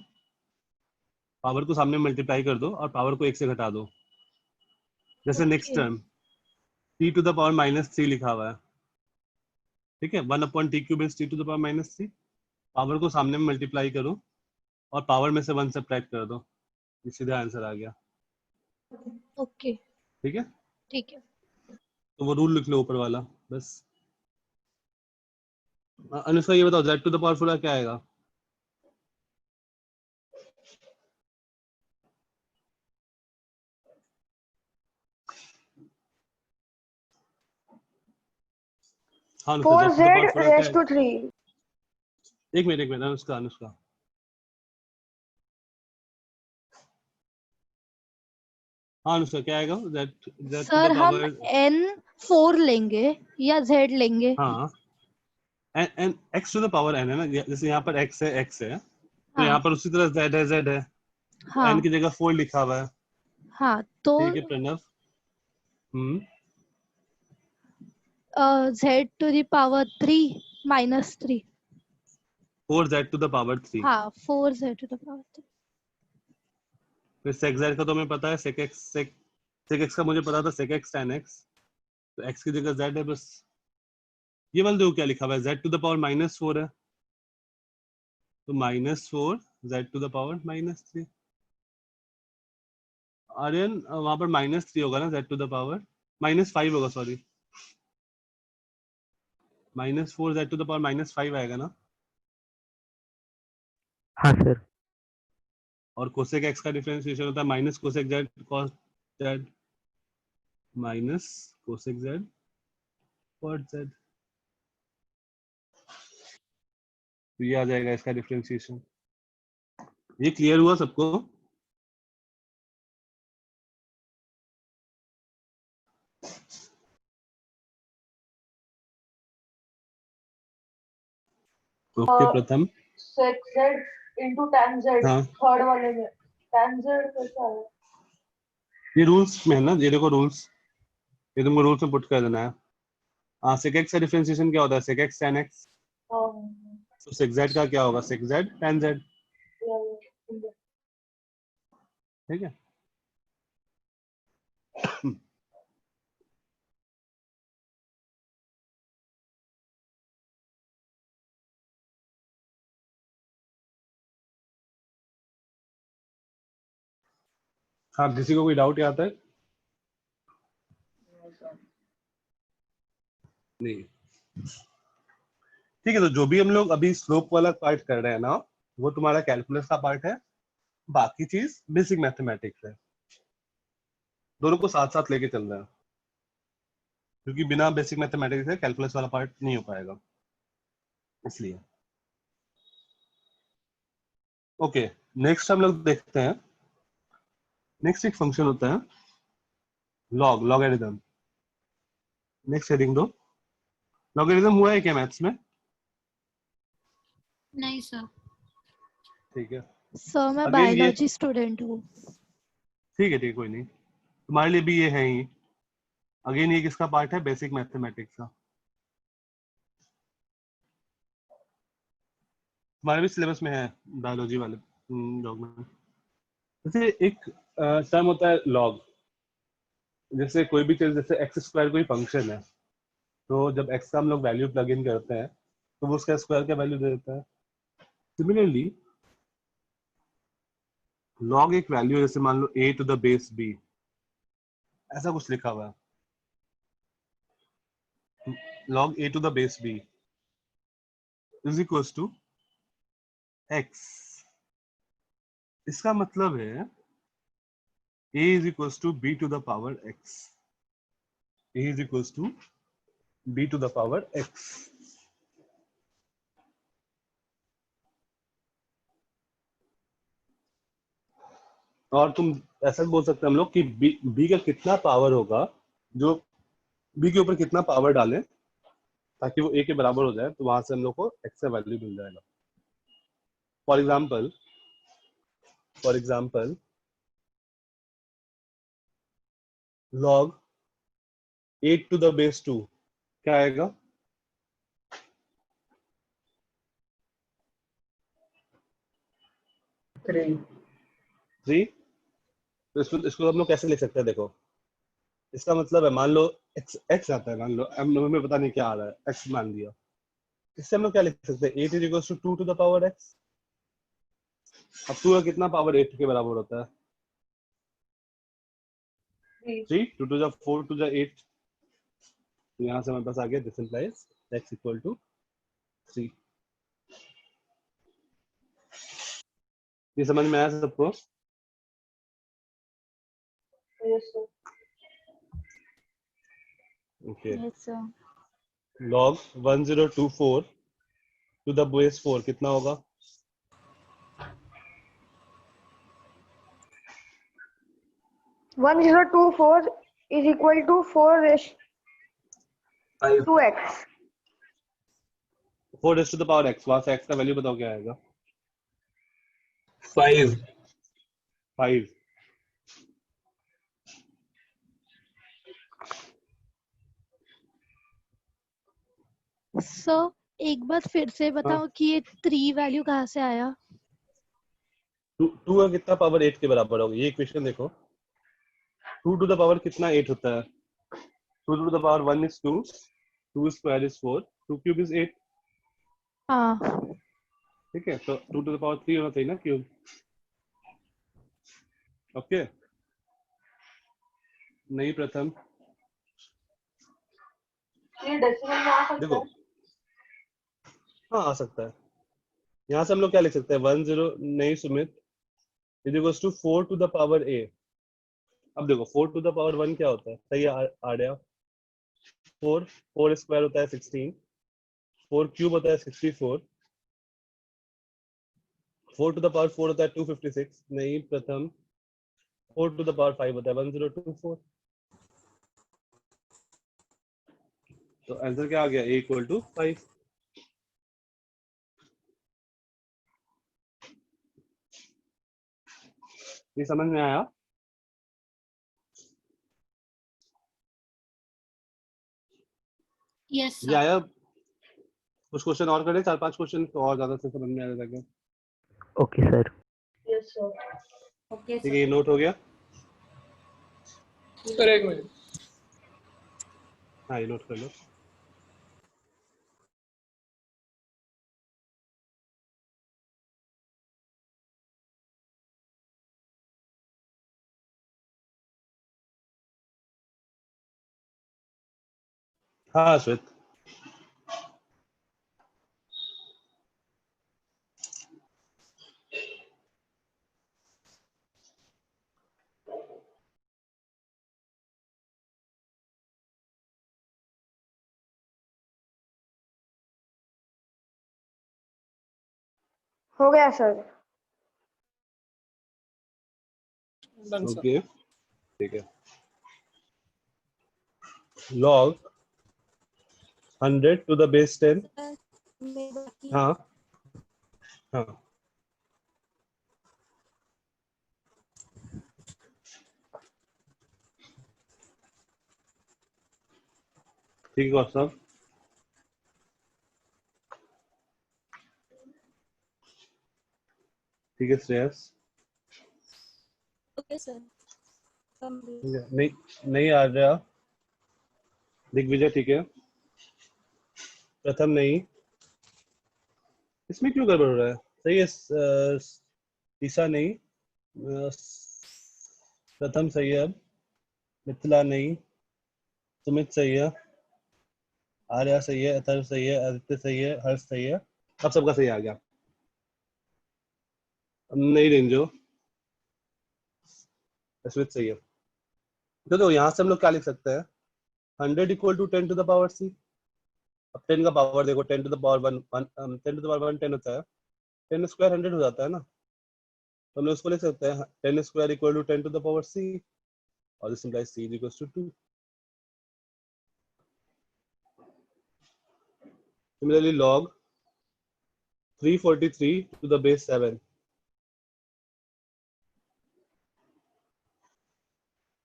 पावर को सामने मल्टीप्लाई कर दो और पावर को 1 से घटा दो। जैसे next term t to the power -3 लिखा हुआ है, ठीक है, 1 upon t cube is t to the power -3, power को सामने में मल्टीप्लाई करो और पावर में से 1 सब्ट्रैक्ट कर दो, ये सीधा आंसर आ गया। ओके, ठीक है, ठीक है। तो वो रूल लिख लो ऊपर वाला बस। अनुष्का ये बताओ, z टू द पावर 4 क्या आएगा? हाँ, 4z raised to 3। एक मिनट अनुष्का, हाँ अनुष्का क्या आएगा? z सर हम n 4 लेंगे या z लेंगे? हाँ, n x to the power n है ना, जैसे यहाँ पर x है, तो हाँ। यहाँ पर उसी तरह z है, हाँ n की जगह 4 लिखा हुआ है। हाँ तो ठीक है Pranav. z to the power 3 minus 3। 4z to the power 3। हाँ 4z to the power 3। फिर sec z का तो हमें पता है, sec x का मुझे पता था, sec x tan x, तो x की जगह z है बस। ये वाला देखो क्या लिखा हुआ है, z to the power -4 है, तो -4 z to the power -3। Aryan वहां पर -3 होगा ना, z to the power -5 होगा, sorry, -4 z to the power -5 आएगा ना। हाँ सर। और कोसेक x का डिफरेंशिएशन होता है minus cosec z cos z minus cosec z cot z। तो ये आ जाएगा इसका डिफरेंशिएशन। ये क्लियर हुआ सबको? ओके प्रथम। sec z into tan z हाँ, थर्ड वाले में tan z कैसा है? ये रूल्स में है ना, ये देखो रूल्स, ये तुमको रूल्स में पुट कर देना है। हाँ, sec x का डिफरेंशिएशन क्या होता है, sec x tan x, तो sec z का क्या होगा, sec z tan z। ठीक है। हाँ, किसी को कोई डाउट आता है? नहीं। ठीक है, तो जो भी हम लोग अभी स्लोप वाला पार्ट कर रहे हैं ना, वो तुम्हारा कैलकुलस का पार्ट है, बाकी चीज बेसिक मैथमेटिक्स है। दोनों को साथ साथ लेके चल रहा है, क्योंकि बिना बेसिक मैथमेटिक्स के कैलकुलस वाला पार्ट नहीं हो पाएगा, इसलिए। ओके, नेक्स्ट हम लोग देखते हैं। नेक्स्ट एक फंक्शन होता है लॉगरिथम। नेक्स्ट हेडिंग दो। लॉगरिथम हुआ है क्या मैथ्स में? नहीं सर। ठीक है, सर मैं Again, ये- बायोलॉजी स्टूडेंट हूँ। ठीक है, कोई नहीं, तुम्हारे लिए भी ये है ही। अगेन ये किसका पार्ट है, बेसिक मैथमेटिक्स का। तुम्हारे भी सिलेबस में है बायोलॉजी वाले लॉग में। जैसे एक टर्म होता है लॉग, जैसे कोई भी चीज, जैसे एक्स स्क्वायर कोई फंक्शन है, तो जब एक्स का हम लोग वैल्यू प्लग इन करते हैं तो वो उसका स्क्वायर का वैल्यू दे देता है। सिमिलरली लॉग एक वैल्यू, जैसे मान लो a to the base b, ऐसा कुछ लिखा हुआ है, log a to the base b is equals to x। इसका मतलब है a is equals to b to the power x, a is equals to b to the power x। और तुम ऐसा बोल सकते हैं हम लोग कि b का कितना पावर होगा, जो b के ऊपर कितना पावर डालें ताकि वो a के बराबर हो जाए, तो वहां से हम लोग को x का वैल्यू मिल जाएगा। For example log 8 to the base 2 क्या आएगा? 3। तो इसको हम लोग कैसे लिख सकते हैं, देखो इसका मतलब है, मान लो x आता है, मान लो हमें पता नहीं क्या आ रहा है, x मान दिया, इससे हम लोग क्या लिख सकते हैं, 8 is equals to 2 to the power x। अब 2 का कितना पावर 8 के बराबर होता है? 3, 2 to the 4 to the 8, तो यहाँ से हमारे पास आ गया, this implies x equal to 3। ये समझ में आया सबको? Okay, yes sir. log 1024 to the base 4 कितना होगा? One 1024 is equal to 4 raised to x। 4 raised to the power x, वहां से x का वैल्यू बताओ क्या आएगा? 5। 5। सर एक बार फिर से बताओ कि ये 3 वैल्यू कहाँ से आया? 2 का कितना पावर 8 के बराबर होगा? ये इक्वेशन देखो, 2 टू द पावर कितना 8 होता है? 2 to the power 1 is 2, 2 square is 4, 2 cube is 8। हाँ ठीक है, तो 2 टू द पावर 3 होना चाहिए ना क्यूब। ओके, नहीं प्रथम, ये डेसिमल में आ सकता देखो है? हाँ आ सकता है। यहाँ से हम लोग क्या लिख सकते हैं? 10 नहीं Sumit, is equals to 4 to the power a। अब देखो 4 टू द पावर 1 क्या होता है? सही है, आ गया। 4 स्क्वायर होता है 16, 4 क्यूब होता है 64, 4 टू द पावर 4 होता है 256। नहीं प्रथम, 4 टू द पावर 5 होता है 1024। तो आंसर क्या आ गया? a equal to 5। ये समझ में आया? यस ये सर। आया? कुछ क्वेश्चन और करें, 4-5 क्वेश्चन तो और ज्यादा से समझ में आ जाएगा। Okay sir. Yes sir. Okay ठीक है, ये नोट हो गया। सर एक मिनट, हाँ ये नोट कर लो। हाँ श्वेत, हो गया सर। Done sir. ओके ठीक है। log 100 to the base 10। हाँ हाँ ठीक है कौस्तव। ठीक है श्रेयस। Okay sir. ठीक है, नहीं नहीं आ रहा। दिग्विजय ठीक है। प्रथम नहीं, इसमें क्यों गड़बड़ हो रहा है? सही है। ईसा नहीं, प्रथम सही है। अब मिथिला नहीं, सुमित सही है, आर्या सही है, अथर्व सही है, आदित्य सही है, हर्ष सही है। अब सबका सही आ गया। अब नहीं रेंजो, अश्वित सही है। तो यहाँ से हम लोग क्या लिख सकते हैं? 100 equal to 10 to the power c। अब 10 का पावर देखो, 10 to the power 1 10 to the power 1 10 होता है, 10 स्क्वायर 100 हो जाता है ना। तो हम लोग उसको लिख सकते हैं 10 square equal to 10 to the power c, और this implies c equals to 2। Similarly, log 343 to the base 7.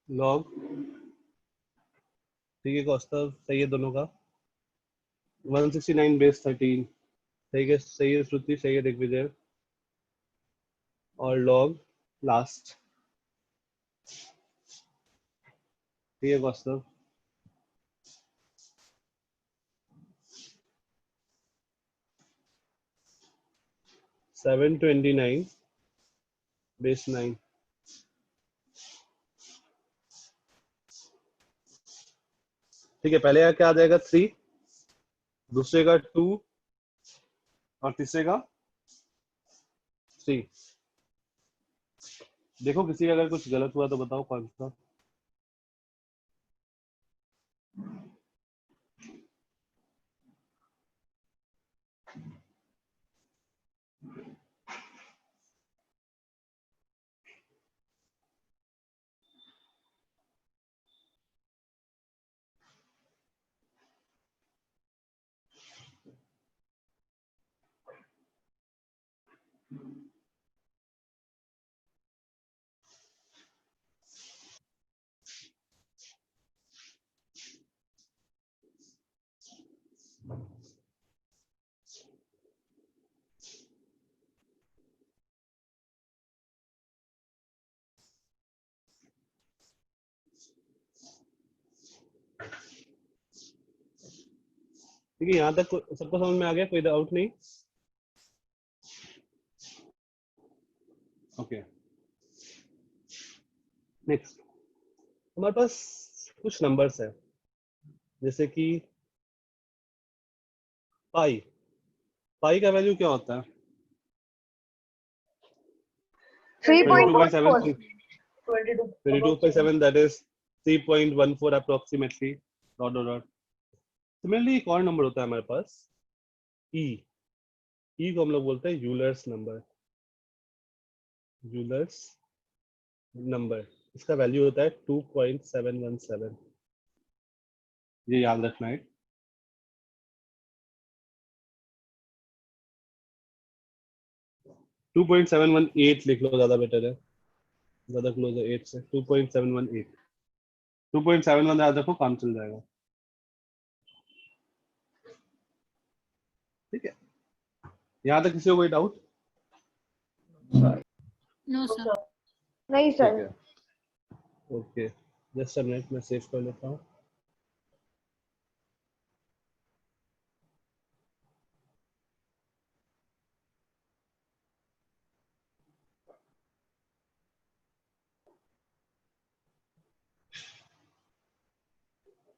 log, ठीक है कौस्तव सही है दोनों का। 169 बेस 13 सही है श्रुति, सही है दिग्विजय। और log लास्ट, ठीक है कौस्तव। 729 बेस 9। ठीक है, पहले का क्या आ जाएगा? 3, दूसरे का 2, और तीसरे का 3। देखो किसी का अगर कुछ गलत हुआ तो बताओ कौन सा। ठीक है, यहाँ तक सबको समझ में आ गया, कोई डाउट नहीं? ओके, नेक्स्ट हमारे पास कुछ नंबर्स है, जैसे कि पाई। पाई का वैल्यू क्या होता है? 3.14. 22.7, that is 3.14 approximately. Dot dot dot. Similarly एक और नंबर होता है हमारे पास e। e को हम लोग बोलते हैं यूलर्स नंबर। यूलर्स नंबर, इसका वैल्यू होता है 2.717। ये याद रखना है। टू 2.718 लिख लो, ज्यादा बेटर है, ज्यादा क्लोज है 8 से। 2.718, 2.71 याद रखो, काम चल जाएगा। ठीक है, यहाँ तक किसी को कोई डाउट? No sir. नहीं ठीक सर। है, ओके, जस्ट अ मिनट, मैं सेव कर लेता हूँ।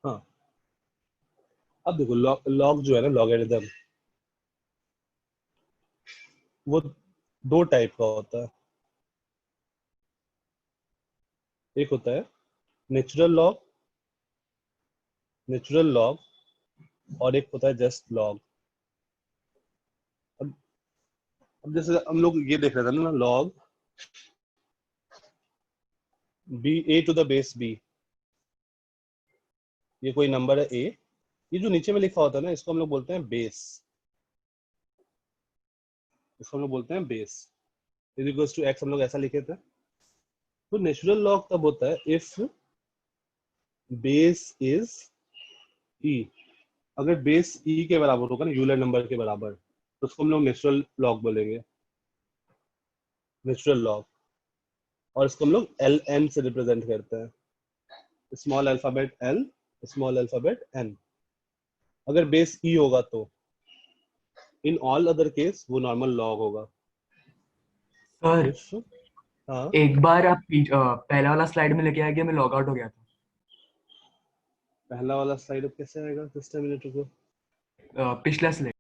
हाँ, अब देखो लॉग जो है ना, लॉगरिदम, वो दो टाइप का होता है। एक होता है नेचुरल लॉग, नेचुरल लॉग, और एक होता है जस्ट लॉग। अब जैसे हम लोग ये देख रहे थे ना, log b a to the base b, ये कोई नंबर है ए, ये जो नीचे में लिखा होता है ना, इसको हम लोग बोलते हैं बेस। इसको हम लोग बोलते हैं base. Is equals to x, हम लोग ऐसा लिखे थे। तो नेचुरल लॉग तब होता है इफ बेस इज ई। अगर बेस ई के बराबर होगा ना, यूलर नंबर के बराबर, तो उसको हम लोग नेचुरल लॉग बोलेंगे, नेचुरल लॉग। और इसको हम लोग एल एन से रिप्रेजेंट करते हैं, small alphabet l, small alphabet n. अगर बेस ई होगा तो इन ऑल अदर केस वो नॉर्मल लॉग होगा। सर If, हाँ, एक बार आप पहला वाला स्लाइड में लेके आ गया, मैं लॉग आउट हो गया था। पहला वाला स्लाइड अब कैसे आएगा? जस्ट अ मिनट रुको। पिछला स्लाइड।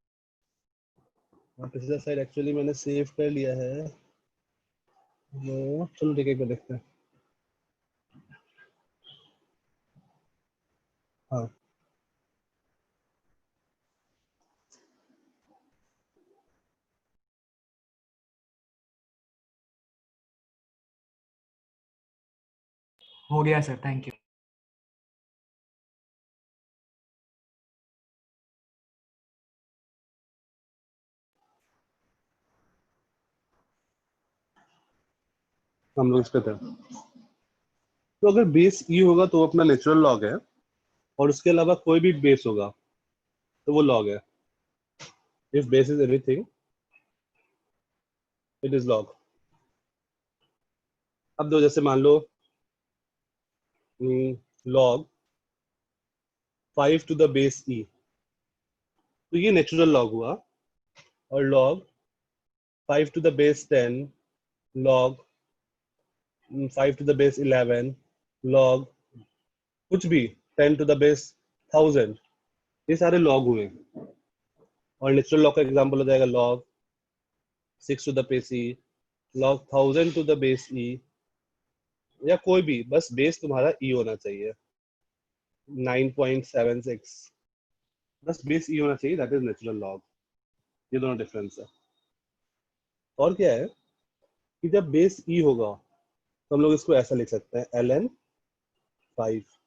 पिछला स्लाइड एक्चुअली मैंने सेव कर लिया है। चलो ठीक है, एक बार देखते हैं। हाँ, हो गया सर, थैंक यू। हम लोग इस पे थे। तो अगर बेस ई होगा तो वो अपना नेचुरल लॉग है, और उसके अलावा कोई भी बेस होगा तो वो लॉग है। If base is anything it is log. अब दो, जैसे मान लो log 5 to the base e, तो ये नेचुरल लॉग हुआ। और log 5 to the base 10, log 5 to the base 11, log कुछ भी 10 टू द बेस 1000, ये सारे लॉग हुए। और नेचुरल लॉग का एग्जांपल हो जाएगा log 6 to the base e, log 1000 to the base e, या कोई भी, बस बेस तुम्हारा ई होना चाहिए। 9.76, बस बेस ई होना चाहिए, दैट इज नेचुरल लॉग। ये दोनों डिफरेंस है। और क्या है कि जब बेस ई होगा तो हम लोग इसको ऐसा लिख सकते हैं ln 5।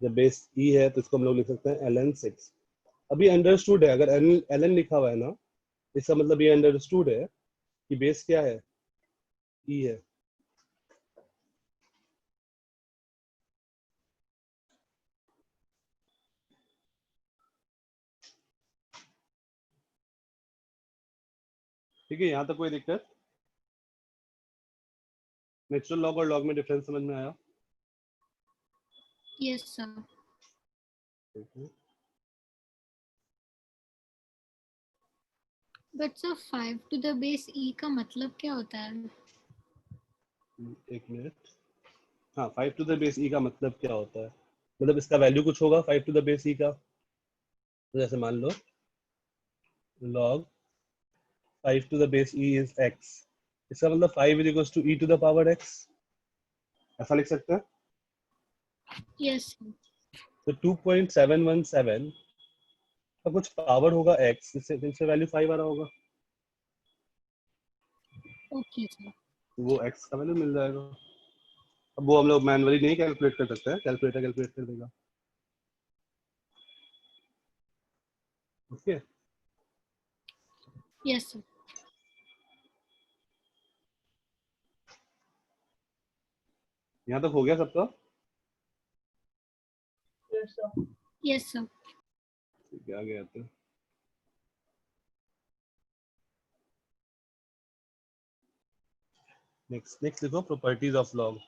जब बेस ई है तो इसको हम लोग लिख सकते हैं ln 6। अभी अंडरस्टूड है, अगर ln लिखा हुआ है ना, इसका मतलब ये अंडरस्टूड है कि बेस क्या है, ई है। ठीक है, यहाँ तक कोई दिक्कत? नेचुरल लॉग और लॉग में डिफरेंस समझ में आया? Yes sir. ठीक है। But sir 5 to the base e का मतलब क्या होता है? एक मिनट। हाँ, 5 टू द बेस ई का मतलब क्या होता है? मतलब इसका वैल्यू कुछ होगा 5 टू द बेस ई का। तो जैसे मान लो log 5 to the base e is x, इसका मतलब 5 is equals to e to the power x, ऐसा लिख सकते हैं। यस तो 2.717 का कुछ पावर होगा x, जिससे वैल्यू 5 आ रहा होगा, ओके सर। वो x का वैल्यू मिल जाएगा। अब वो हम लोग मैनुअली नहीं कैलकुलेट कर सकते हैं, कैलकुलेटर कैलकुलेट कर देगा। Okay, yes sir. यहाँ तक हो गया सबका? Yes, sir. Yes sir. ठीक है, आगे आते हैं। नेक्स्ट देखो properties of log.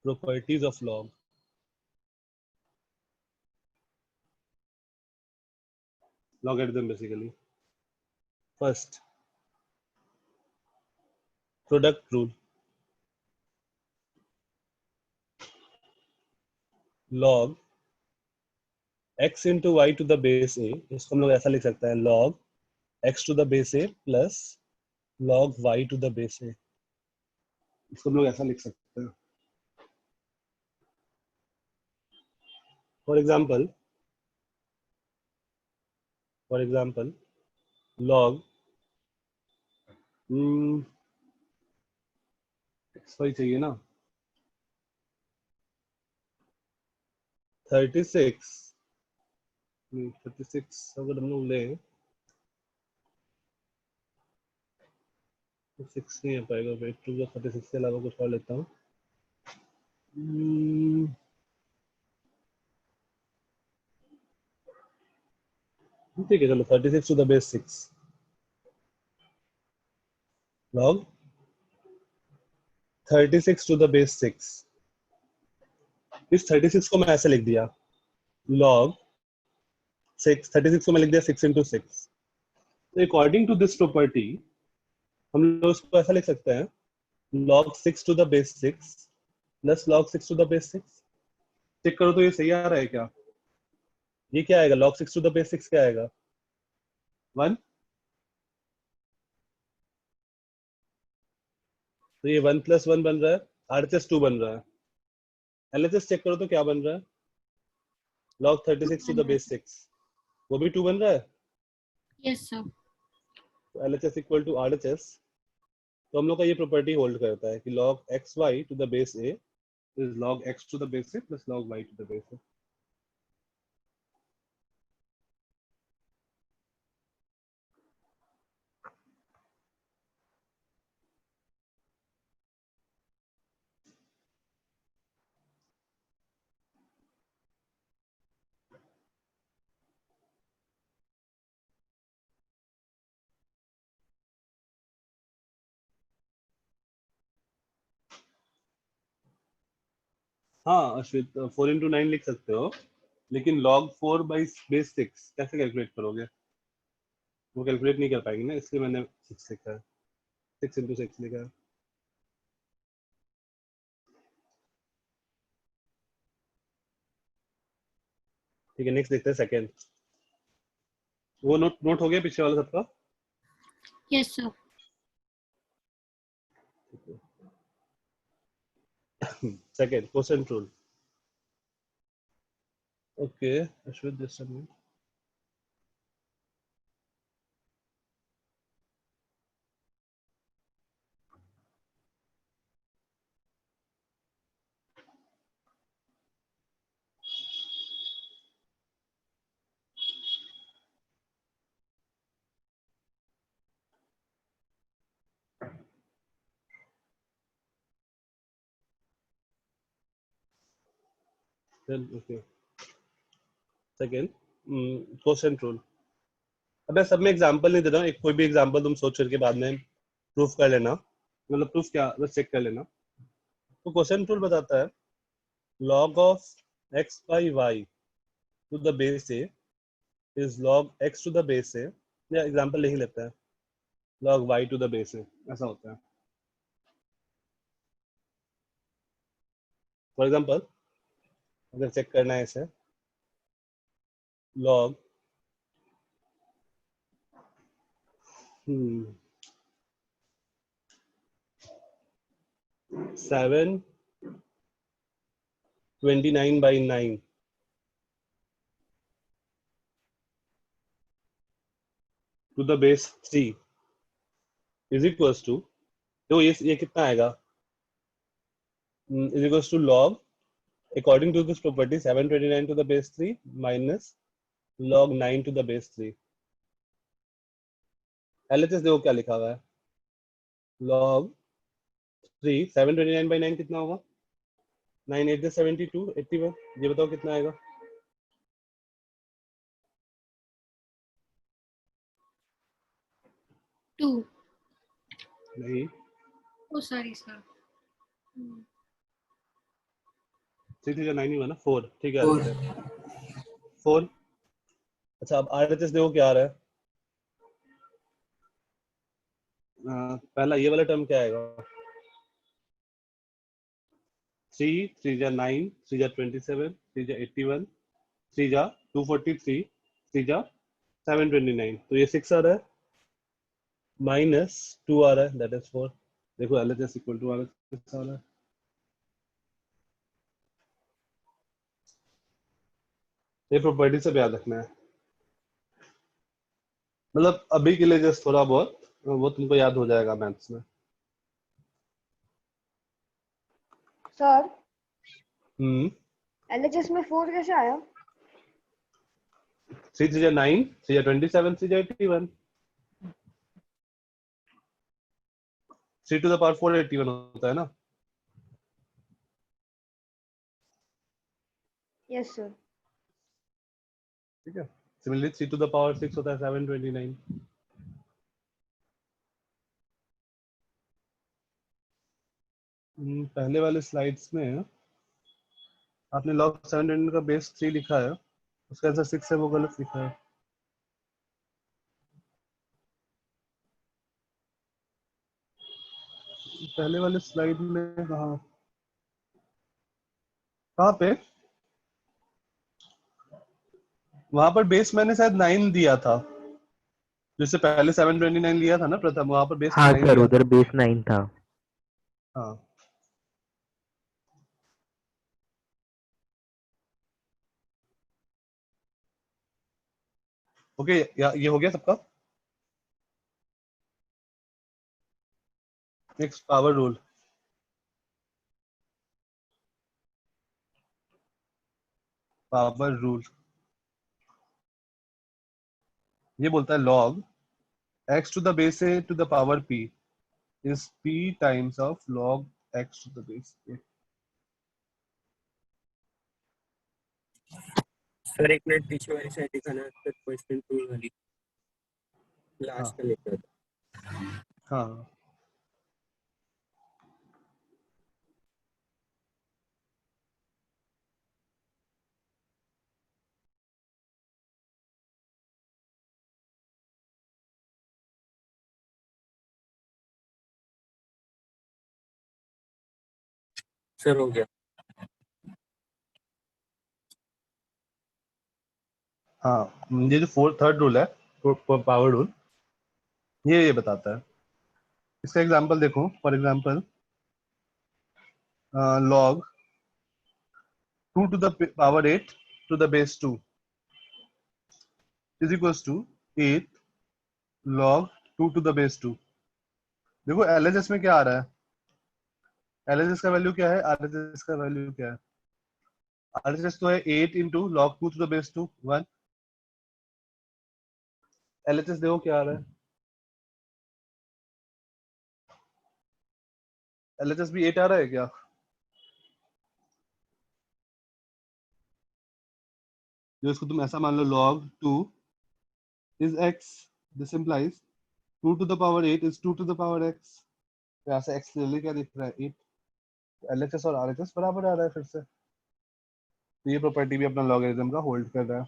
Properties of log. Logarithm basically. First, product rule. log x into y to the base a, इसको हम लोग ऐसा लिख सकते हैं log x to the base a plus log y to the base a, इसको हम लोग ऐसा लिख सकते हैं। फॉर एग्जाम्पल log xy चाहिए ना, 36 अगर हम लोग लें तो 6 नहीं आ पाएगा। वेट टू 36 के अलावा कुछ और लेता हूँ। ठीक है, चलो 36 to the base 6 log 36 to the base 6। इस 36 को मैं ऐसे लिख दिया log 6, 36 को मैं लिख दिया 6 into 6। तो अकॉर्डिंग टू दिस प्रॉपर्टी हम लोग इसको ऐसा लिख सकते हैं log 6 to the base 6 plus log 6 to the base 6। Check करो तो ये सही आ रहा है क्या? ये क्या आएगा? log 6 to the base 6 क्या आएगा? 1। तो ये 1 plus 1 बन रहा है, RHS 2 बन रहा है। LHS चेक करो तो क्या बन रहा है? log 36 to the base 6, वो भी 2 बन रहा है। Yes sir. तो LHS इक्वल टू RHS। तो हम लोग का ये प्रॉपर्टी होल्ड करता है कि log xy to the base a is log x to the base a plus log y to the base a। हाँ अश्वित, 4 into 9 लिख सकते हो, लेकिन log 4 by base 6 कैसे कैलकुलेट करोगे? वो कैलकुलेट नहीं कर पाएंगे ना, इसलिए मैंने 6 लिखा है, 6 into 6 लिखा है। ठीक है, नेक्स्ट देखते हैं सेकंड। वो नोट हो गया पीछे वाला सबका? Yes sir. Second, quotient rule. Okay अश्वित, just a minute. Okay, second quotient rule. अब मैं सब में एग्जांपल नहीं दे रहा हूँ, एक कोई भी एग्जांपल तुम सोच करके बाद में प्रूफ कर लेना, मतलब प्रूफ क्या, बस चेक कर लेना। तो क्वोशिएंट रूल बताता है log of x by y to the base a is log x to the base a, या एग्जांपल नहीं लेते हैं, log y to the base a, ऐसा होता है. फॉर एग्जांपल अगर चेक करना है इसे, log 729 by 9 to the base 3 is equals to, तो ये कितना आएगा, is equals to log, according to this property, 729 to the base 3 minus log 9 to the base 3. LHS देखो क्या लिखा हुआ है, log 3 729 by 9 कितना होगा, 9 8 72 81, ये बताओ कितना आएगा. टू. नहीं, ओ सॉरी सर. 6 9 ही हुआ ना, 4, ठीक है 4. अच्छा अब RHS देखो क्या आ रहा है, पहला ये वाला टर्म क्या आएगा, 3 3 जा 9 3 जा 27 3 जा 81 3 जा 243 3 जा 729, तो ये 6 आ रहा है माइनस 2 आ रहा है, दैट इज 4. देखो LHS इक्वल टू RHS आ रहा है. ये प्रॉपर्टी से याद रखना है, मतलब अभी के लिए जस्ट थोड़ा बहुत वो तुमको याद हो जाएगा मैथ्स में. सर LHS में 4 कैसे आया? 3 3 जा 9 3 जा 27 3 जा 81, 3 to the power 4 81 होता है ना. Yes sir. ठीक है, सिमिलरली 3 to the power 6 होता है 729. पहले वाले स्लाइड्स में आपने log 729 का बेस 3 लिखा है, उसका आंसर 6 है, वो गलत लिखा है. पहले वाले स्लाइड में कहाँ पे, वहां पर बेस मैंने शायद 9 दिया था, जिससे पहले 729 लिया था ना प्रथम, वहां पर बेस हाँ 9 सर, दिया उधर बेस 9 था. था. हाँ ओके, ये हो गया सबका. Next power rule. Power rule ये बोलता है log x to the base a to the power p is p times of log x to the base a. Sir एक मिनट पीछे वाली साइड दिखाना, सर क्वेश्चन 2 वाली लास्ट का लेकर. हाँ सर हो गया. हाँ, ये जो थर्ड रूल है पावर रूल, ये बताता है. इसका एग्जांपल देखो, for example log 2 to the power 8 to the base 2 is equals to 8 log 2 to the base 2. देखो LHS में क्या आ रहा है, LHS का वैल्यू क्या है, RHS का वैल्यू क्या है. RHS तो है 8 into log 2 to the base 2 1. LHS देखो क्या आ रहा है, LHS भी 8 आ रहा है क्या, जो इसको तुम ऐसा मान लो log 2 is x, this implies 2 to the power 8 is 2 to the power x. तो यहाँ से x क्लियरली क्या दिख रहा है, 8. LHS और RHS बराबर आ रहा है फिर से. तो ये प्रॉपर्टी भी अपना लॉगरिथम का होल्ड कर रहा है।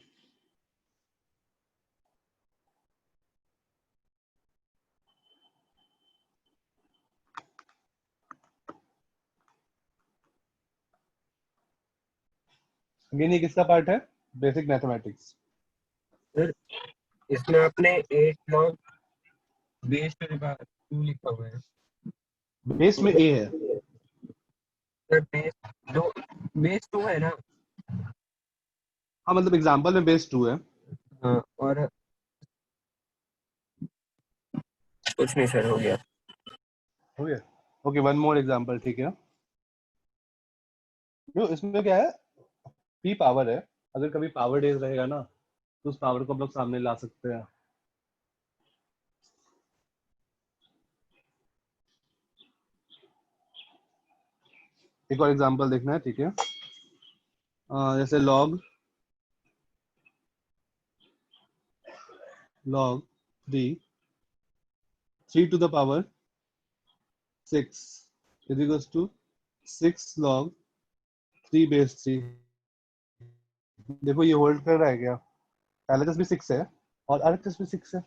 अगेन ये किसका पार्ट है? Basic mathematics. सर इसमें आपने 8 log base to the power 2 लिखा हुआ है। बेस में ए है। सर बेस 2 है ना? हाँ मतलब एग्जांपल में बेस 2 है। हाँ, और कुछ नहीं सर, हो गया। हो गया। ओके, वन मोर एग्जांपल, ठीक है। जो इसमें क्या है, पी पावर है। अगर कभी पावर डेज रहेगा ना तो उस पावर को हम लोग सामने ला सकते हैं। एक और एग्जांपल देखना है, ठीक है। जैसे log 3 to the power 6 is equals to 6 log 3 base 3। देखो ये होल्ड कर रहा है क्या? LHS भी 6 है और RHS भी 6 है।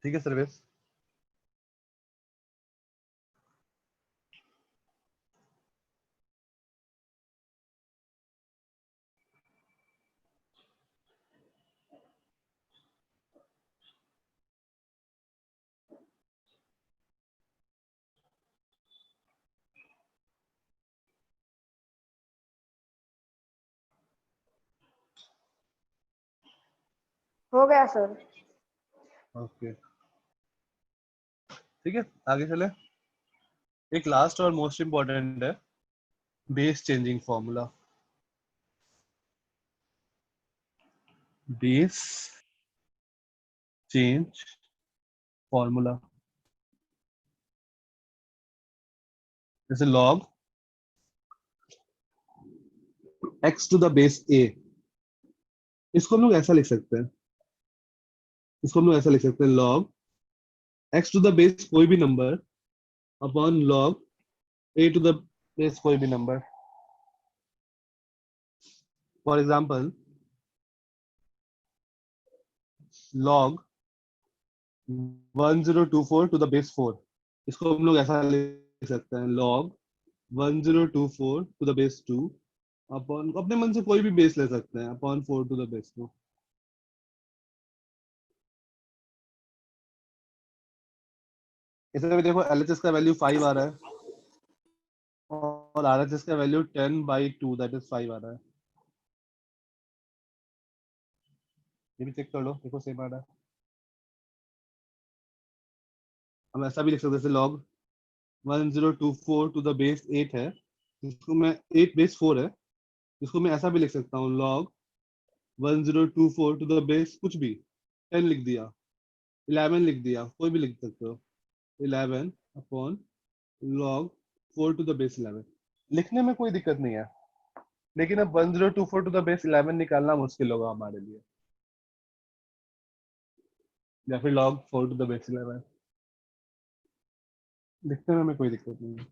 ठीक है सर्वेश। हो गया सर। ओके ठीक है, आगे चले। एक लास्ट और मोस्ट इंपॉर्टेंट है base changing formula. Base change formula, जैसे log x to the base a, इसको हम लोग ऐसा लिख सकते हैं, log x to the base कोई भी number upon log a to the base कोई भी number. For example log 1024 to the base 4, इसको हम लोग ऐसा लिख सकते हैं log 1024 to the base 2 upon, अपने मन से कोई भी बेस ले सकते हैं, अपॉन 4 to the base 2। इसमें भी देखो LHS का वैल्यू 5 आ रहा है और RHS का वैल्यू 10/2 दैट इज 5 आ रहा है। ये भी चेक कर लो, देखो सेम आ रहा है। हम ऐसा भी लिख सकते हैं, जैसे log 1024 टू द बेस 8 है, इसको मैं 8 बेस 4 है, इसको मैं ऐसा भी लिख सकता हूँ log 1024 टू द बेस कुछ भी 10 लिख दिया, 11 लिख दिया, कोई भी लिख सकते हो, 11 upon log 4 to the base 11। लिखने में कोई दिक्कत नहीं है, लेकिन अब 1024 टू द बेस 11 निकालना मुश्किल होगा हमारे लिए, या फिर log 4 टू द बेस 11। लिखने में हमें कोई दिक्कत नहीं है।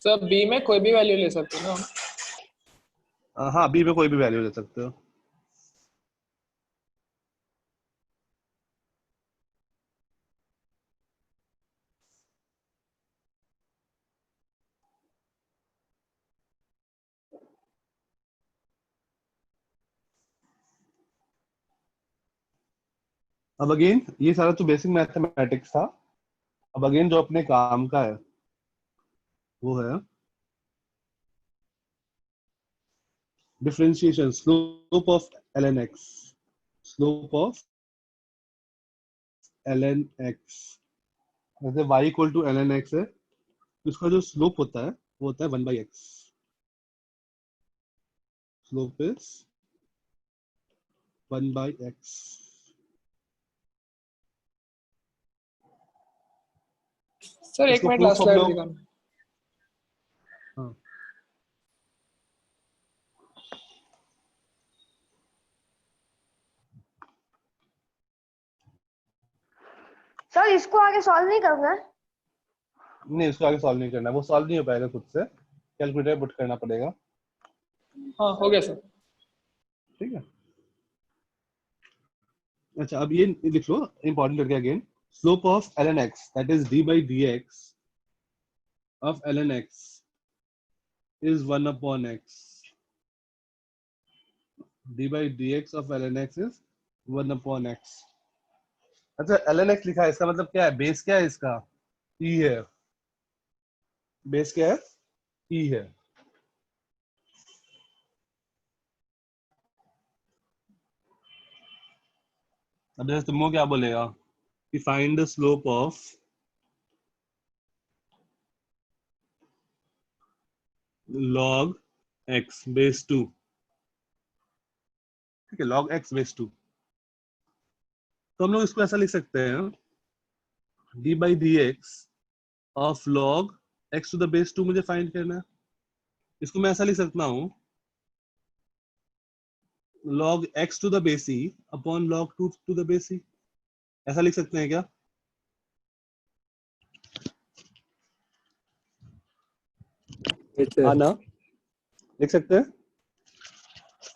सर बी में कोई भी वैल्यू ले सकते हो ना? हाँ, बी में कोई भी वैल्यू ले सकते हो। अब अगेन ये सारा तो बेसिक मैथमेटिक्स था। अब अगेन जो अपने काम का है वो है differentiation, slope of ln x, slope of ln x। जैसे y equal to ln x है, तो इसका जो स्लोप होता है वो होता है 1/x। Slope is 1/x। Sir एक इसको मिनट proof लास्ट हम स्लाइड लोग- दिखाना। हाँ। सर इसको आगे सॉल्व नहीं करना है? नहीं, इसको आगे सॉल्व नहीं करना, वो सॉल्व नहीं हो पाएगा खुद से, कैलकुलेटर पुट करना पड़ेगा। हाँ हो गया सर। ठीक है। अच्छा, अब ये लिख लो इंपॉर्टेंट करके again, slope of ln x that is d by dx of ln x is 1/x। d by dx of ln x is 1/x। अच्छा, ln x लिखा है, इसका मतलब क्या है? बेस क्या है इसका? e है। बेस क्या है? e है। अब जैसे तुमको क्या बोलेगा कि find the slope of log x base 2। ठीक है, log x base 2। तो हम लोग इसको ऐसा लिख सकते हैं, d by dx of log x to the base 2 मुझे फाइंड करना है। इसको मैं ऐसा लिख सकता हूँ, log x to the base e upon log 2 to the base e। ऐसा लिख सकते हैं क्या? हाँ ना, लिख सकते हैं।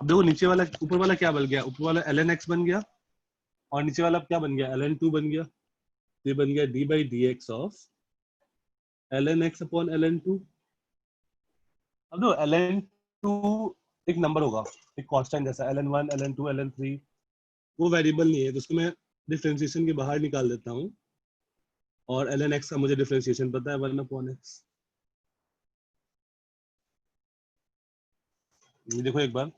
अब देखो नीचे वाला, ऊपर वाला क्या बन गया? ऊपर वाला ln x बन गया, और नीचे वाला क्या बन गया? ln 2 बन गया। ये बन गया d by dx of ln x upon ln 2। अब देखो ln 2 एक नंबर होगा, एक कांस्टेंट जैसा, ln 1 ln 2 ln 3 वो वेरिएबल नहीं है, तो उसको मैं डिफरेंशिएशन के बाहर निकाल देता हूँ, और ln x का मुझे डिफरेंशिएशन पता है 1/x। ये देखो एक बार,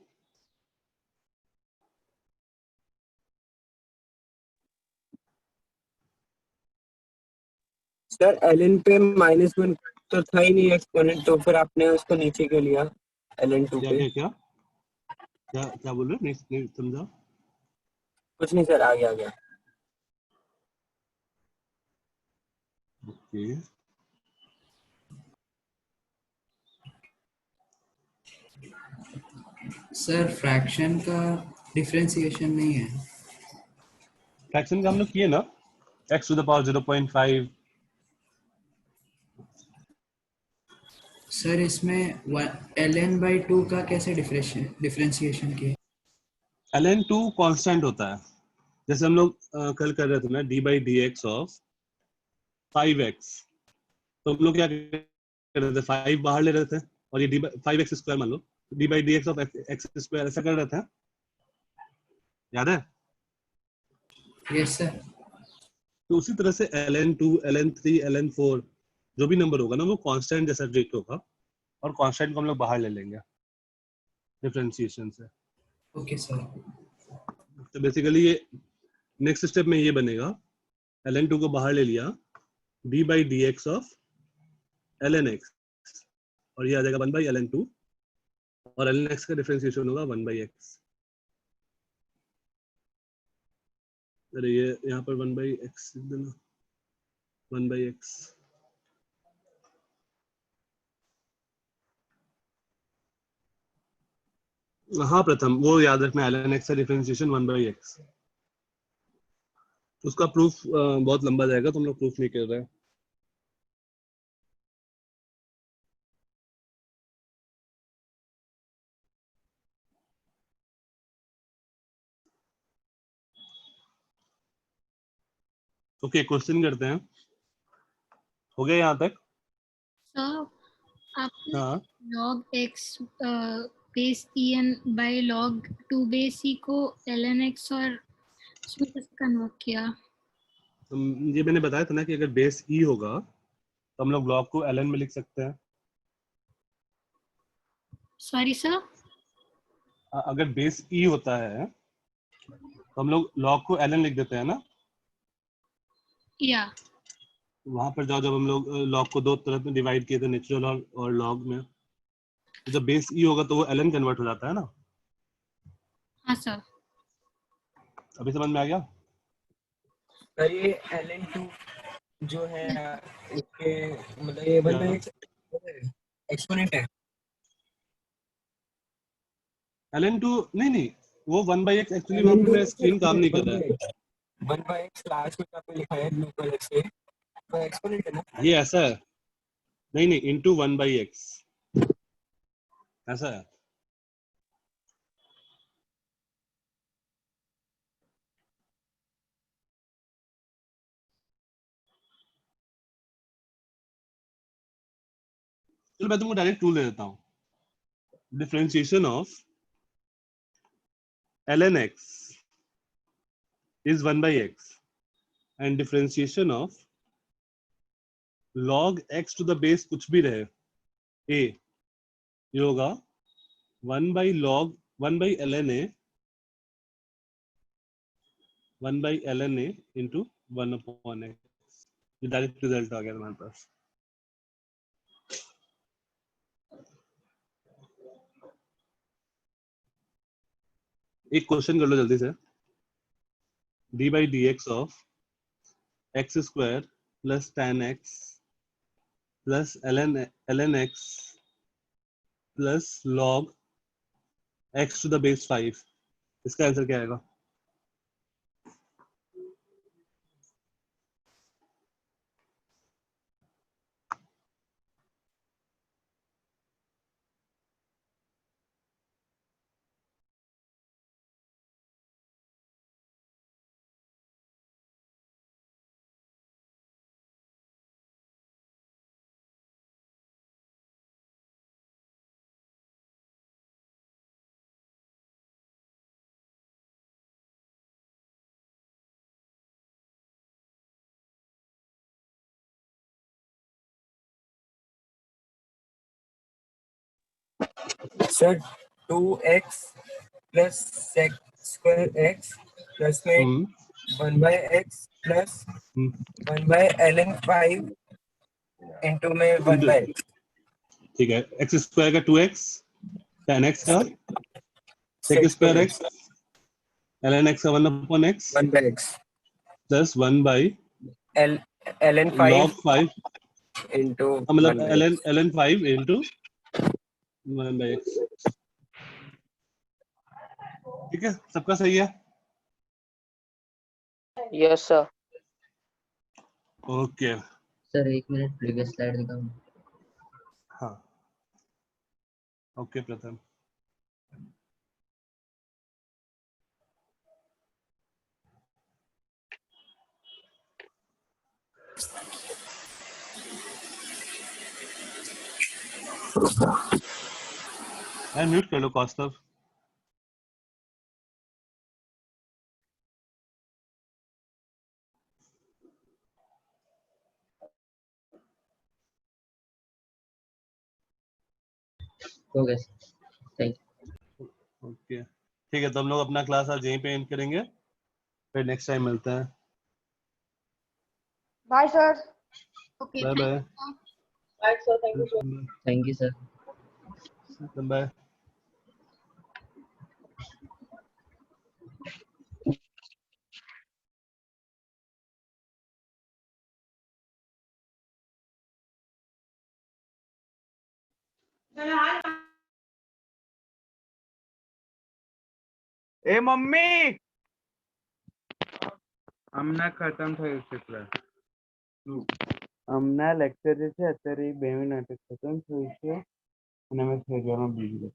सर ln पे -1 तो था ही नहीं एक्सपोनेंट, तो फिर आपने उसको नीचे क्यों लिया ln 2 क्या पे? क्या क्या क्या क्या बोल रहे हो? नहीं समझा। कुछ नहीं सर, आ गया। ओके, सर फ्रैक्शन का डिफरेंशिएशन नहीं है। फ्रैक्शन का हम लोग किए ना, x to the power 0.5। Sir इसमें ln/2 का कैसे डिफरेंशिएशन किए? ln 2 कांस्टेंट होता है, जैसे हम लोग कल कर रहे थे ना, d by dx of 5x। तो हम लोग क्या कर रहे थे? 5 बाहर ले रहे थे, और ये 5x स्क्वायर मान लो, d by dx of x square ऐसा कर रहे थे, याद है? Yes sir. तो उसी तरह से ln 2 ln 3 ln 4 जो भी नंबर होगा ना, वो कांस्टेंट जैसा ट्रीट होगा, और कांस्टेंट को हम लोग बाहर ले लेंगे डिफरेंशिएशन से। Okay sir. तो बेसिकली ये नेक्स्ट स्टेप में ये बनेगा, ln 2 को बाहर ले लिया, d by dx of ln x, और ये आ जाएगा 1/ln 2, और ln x का डिफरेंशिएशन होगा 1/x। अरे ये यहाँ पर 1/x लिख देना, 1/x। हाँ प्रथम, वो याद रखना, ln x का डिफरेंशिएशन 1/x। उसका प्रूफ बहुत लंबा जाएगा, तो हम लोग प्रूफ नहीं कर रहे हैं। ओके, क्वेश्चन करते हैं। हो गया यहाँ तक? सर आपने हाँ, log x base en by log 2 base e को ln x और इसमें कैसे कन्वर्ट किया? तो ये मैंने बताया था ना कि अगर बेस e होगा तो हम लोग log को ln में लिख सकते हैं। Sorry sir. अगर बेस e होता है तो हम लोग log को ln लिख देते हैं ना। या वहां पर जाओ, जब हम लोग लॉग को दो तरफ में डिवाइड किए थे, नेचुरल और लॉग में, तो जब बेस ई होगा तो वो ln कन्वर्ट हो जाता है ना। हाँ सर। अभी समझ में आ गया? सर ये ln2 जो है इसके मतलब ये बन क्या? एक्सपोनेंट है। ln2 नहीं, वो 1/x एक्चुअली वहां पे मेरा स्क्रीन काम नहीं कर रहा है। 1/x लास्ट में आपने लिखा है ब्लू कलर से, तो एक्सपोनेंट है ना। ये ऐसा है, नहीं इंटू 1/x ऐसा है। चलो मैं तुमको डायरेक्ट टू ले देता हूँ। Differentiation of ln x is 1/x and differentiation of log x to the base कुछ भी रहे a, ये होगा 1/ln a into 1/x। ये डायरेक्ट रिजल्ट आ गया हमारे पास। एक क्वेश्चन कर लो जल्दी से। d/dx of x square plus tan x plus ln x plus log x to the base 5, इसका आंसर क्या आएगा? Sir 2x plus sec square x plus में 1/x प्लस 1/ln 5 इंटू में 1/x। ठीक है, x स्क्वायर का 2x, tan x का sec square x, ln x का 1/x 1/x plus ln 5 log 5 into मतलब ln 5 इंटू 1/x। ठीक है, सबका सही है? Yes sir. Okay. Sir 1 minute previous slide दिखाऊं? हाँ ओके प्रथम। म्यूट कर लो कौस्तव। हो गया सर, थैंक यू। ओके ठीक है, तो हम लोग अपना क्लास आज यहीं पे एंड करेंगे, फिर नेक्स्ट टाइम मिलते हैं। Bye sir. Okay, bye bye. Right, sir. Thank you, sir. Thank you sir. Bye. ए मम्मी हमने खत्म થઈ ક્લાસ હમણાં લેક્ચર જે છે અત્યારે 2 મિનિટ ખતમ થયું છે અને અમે થઈ જવાનું બીજું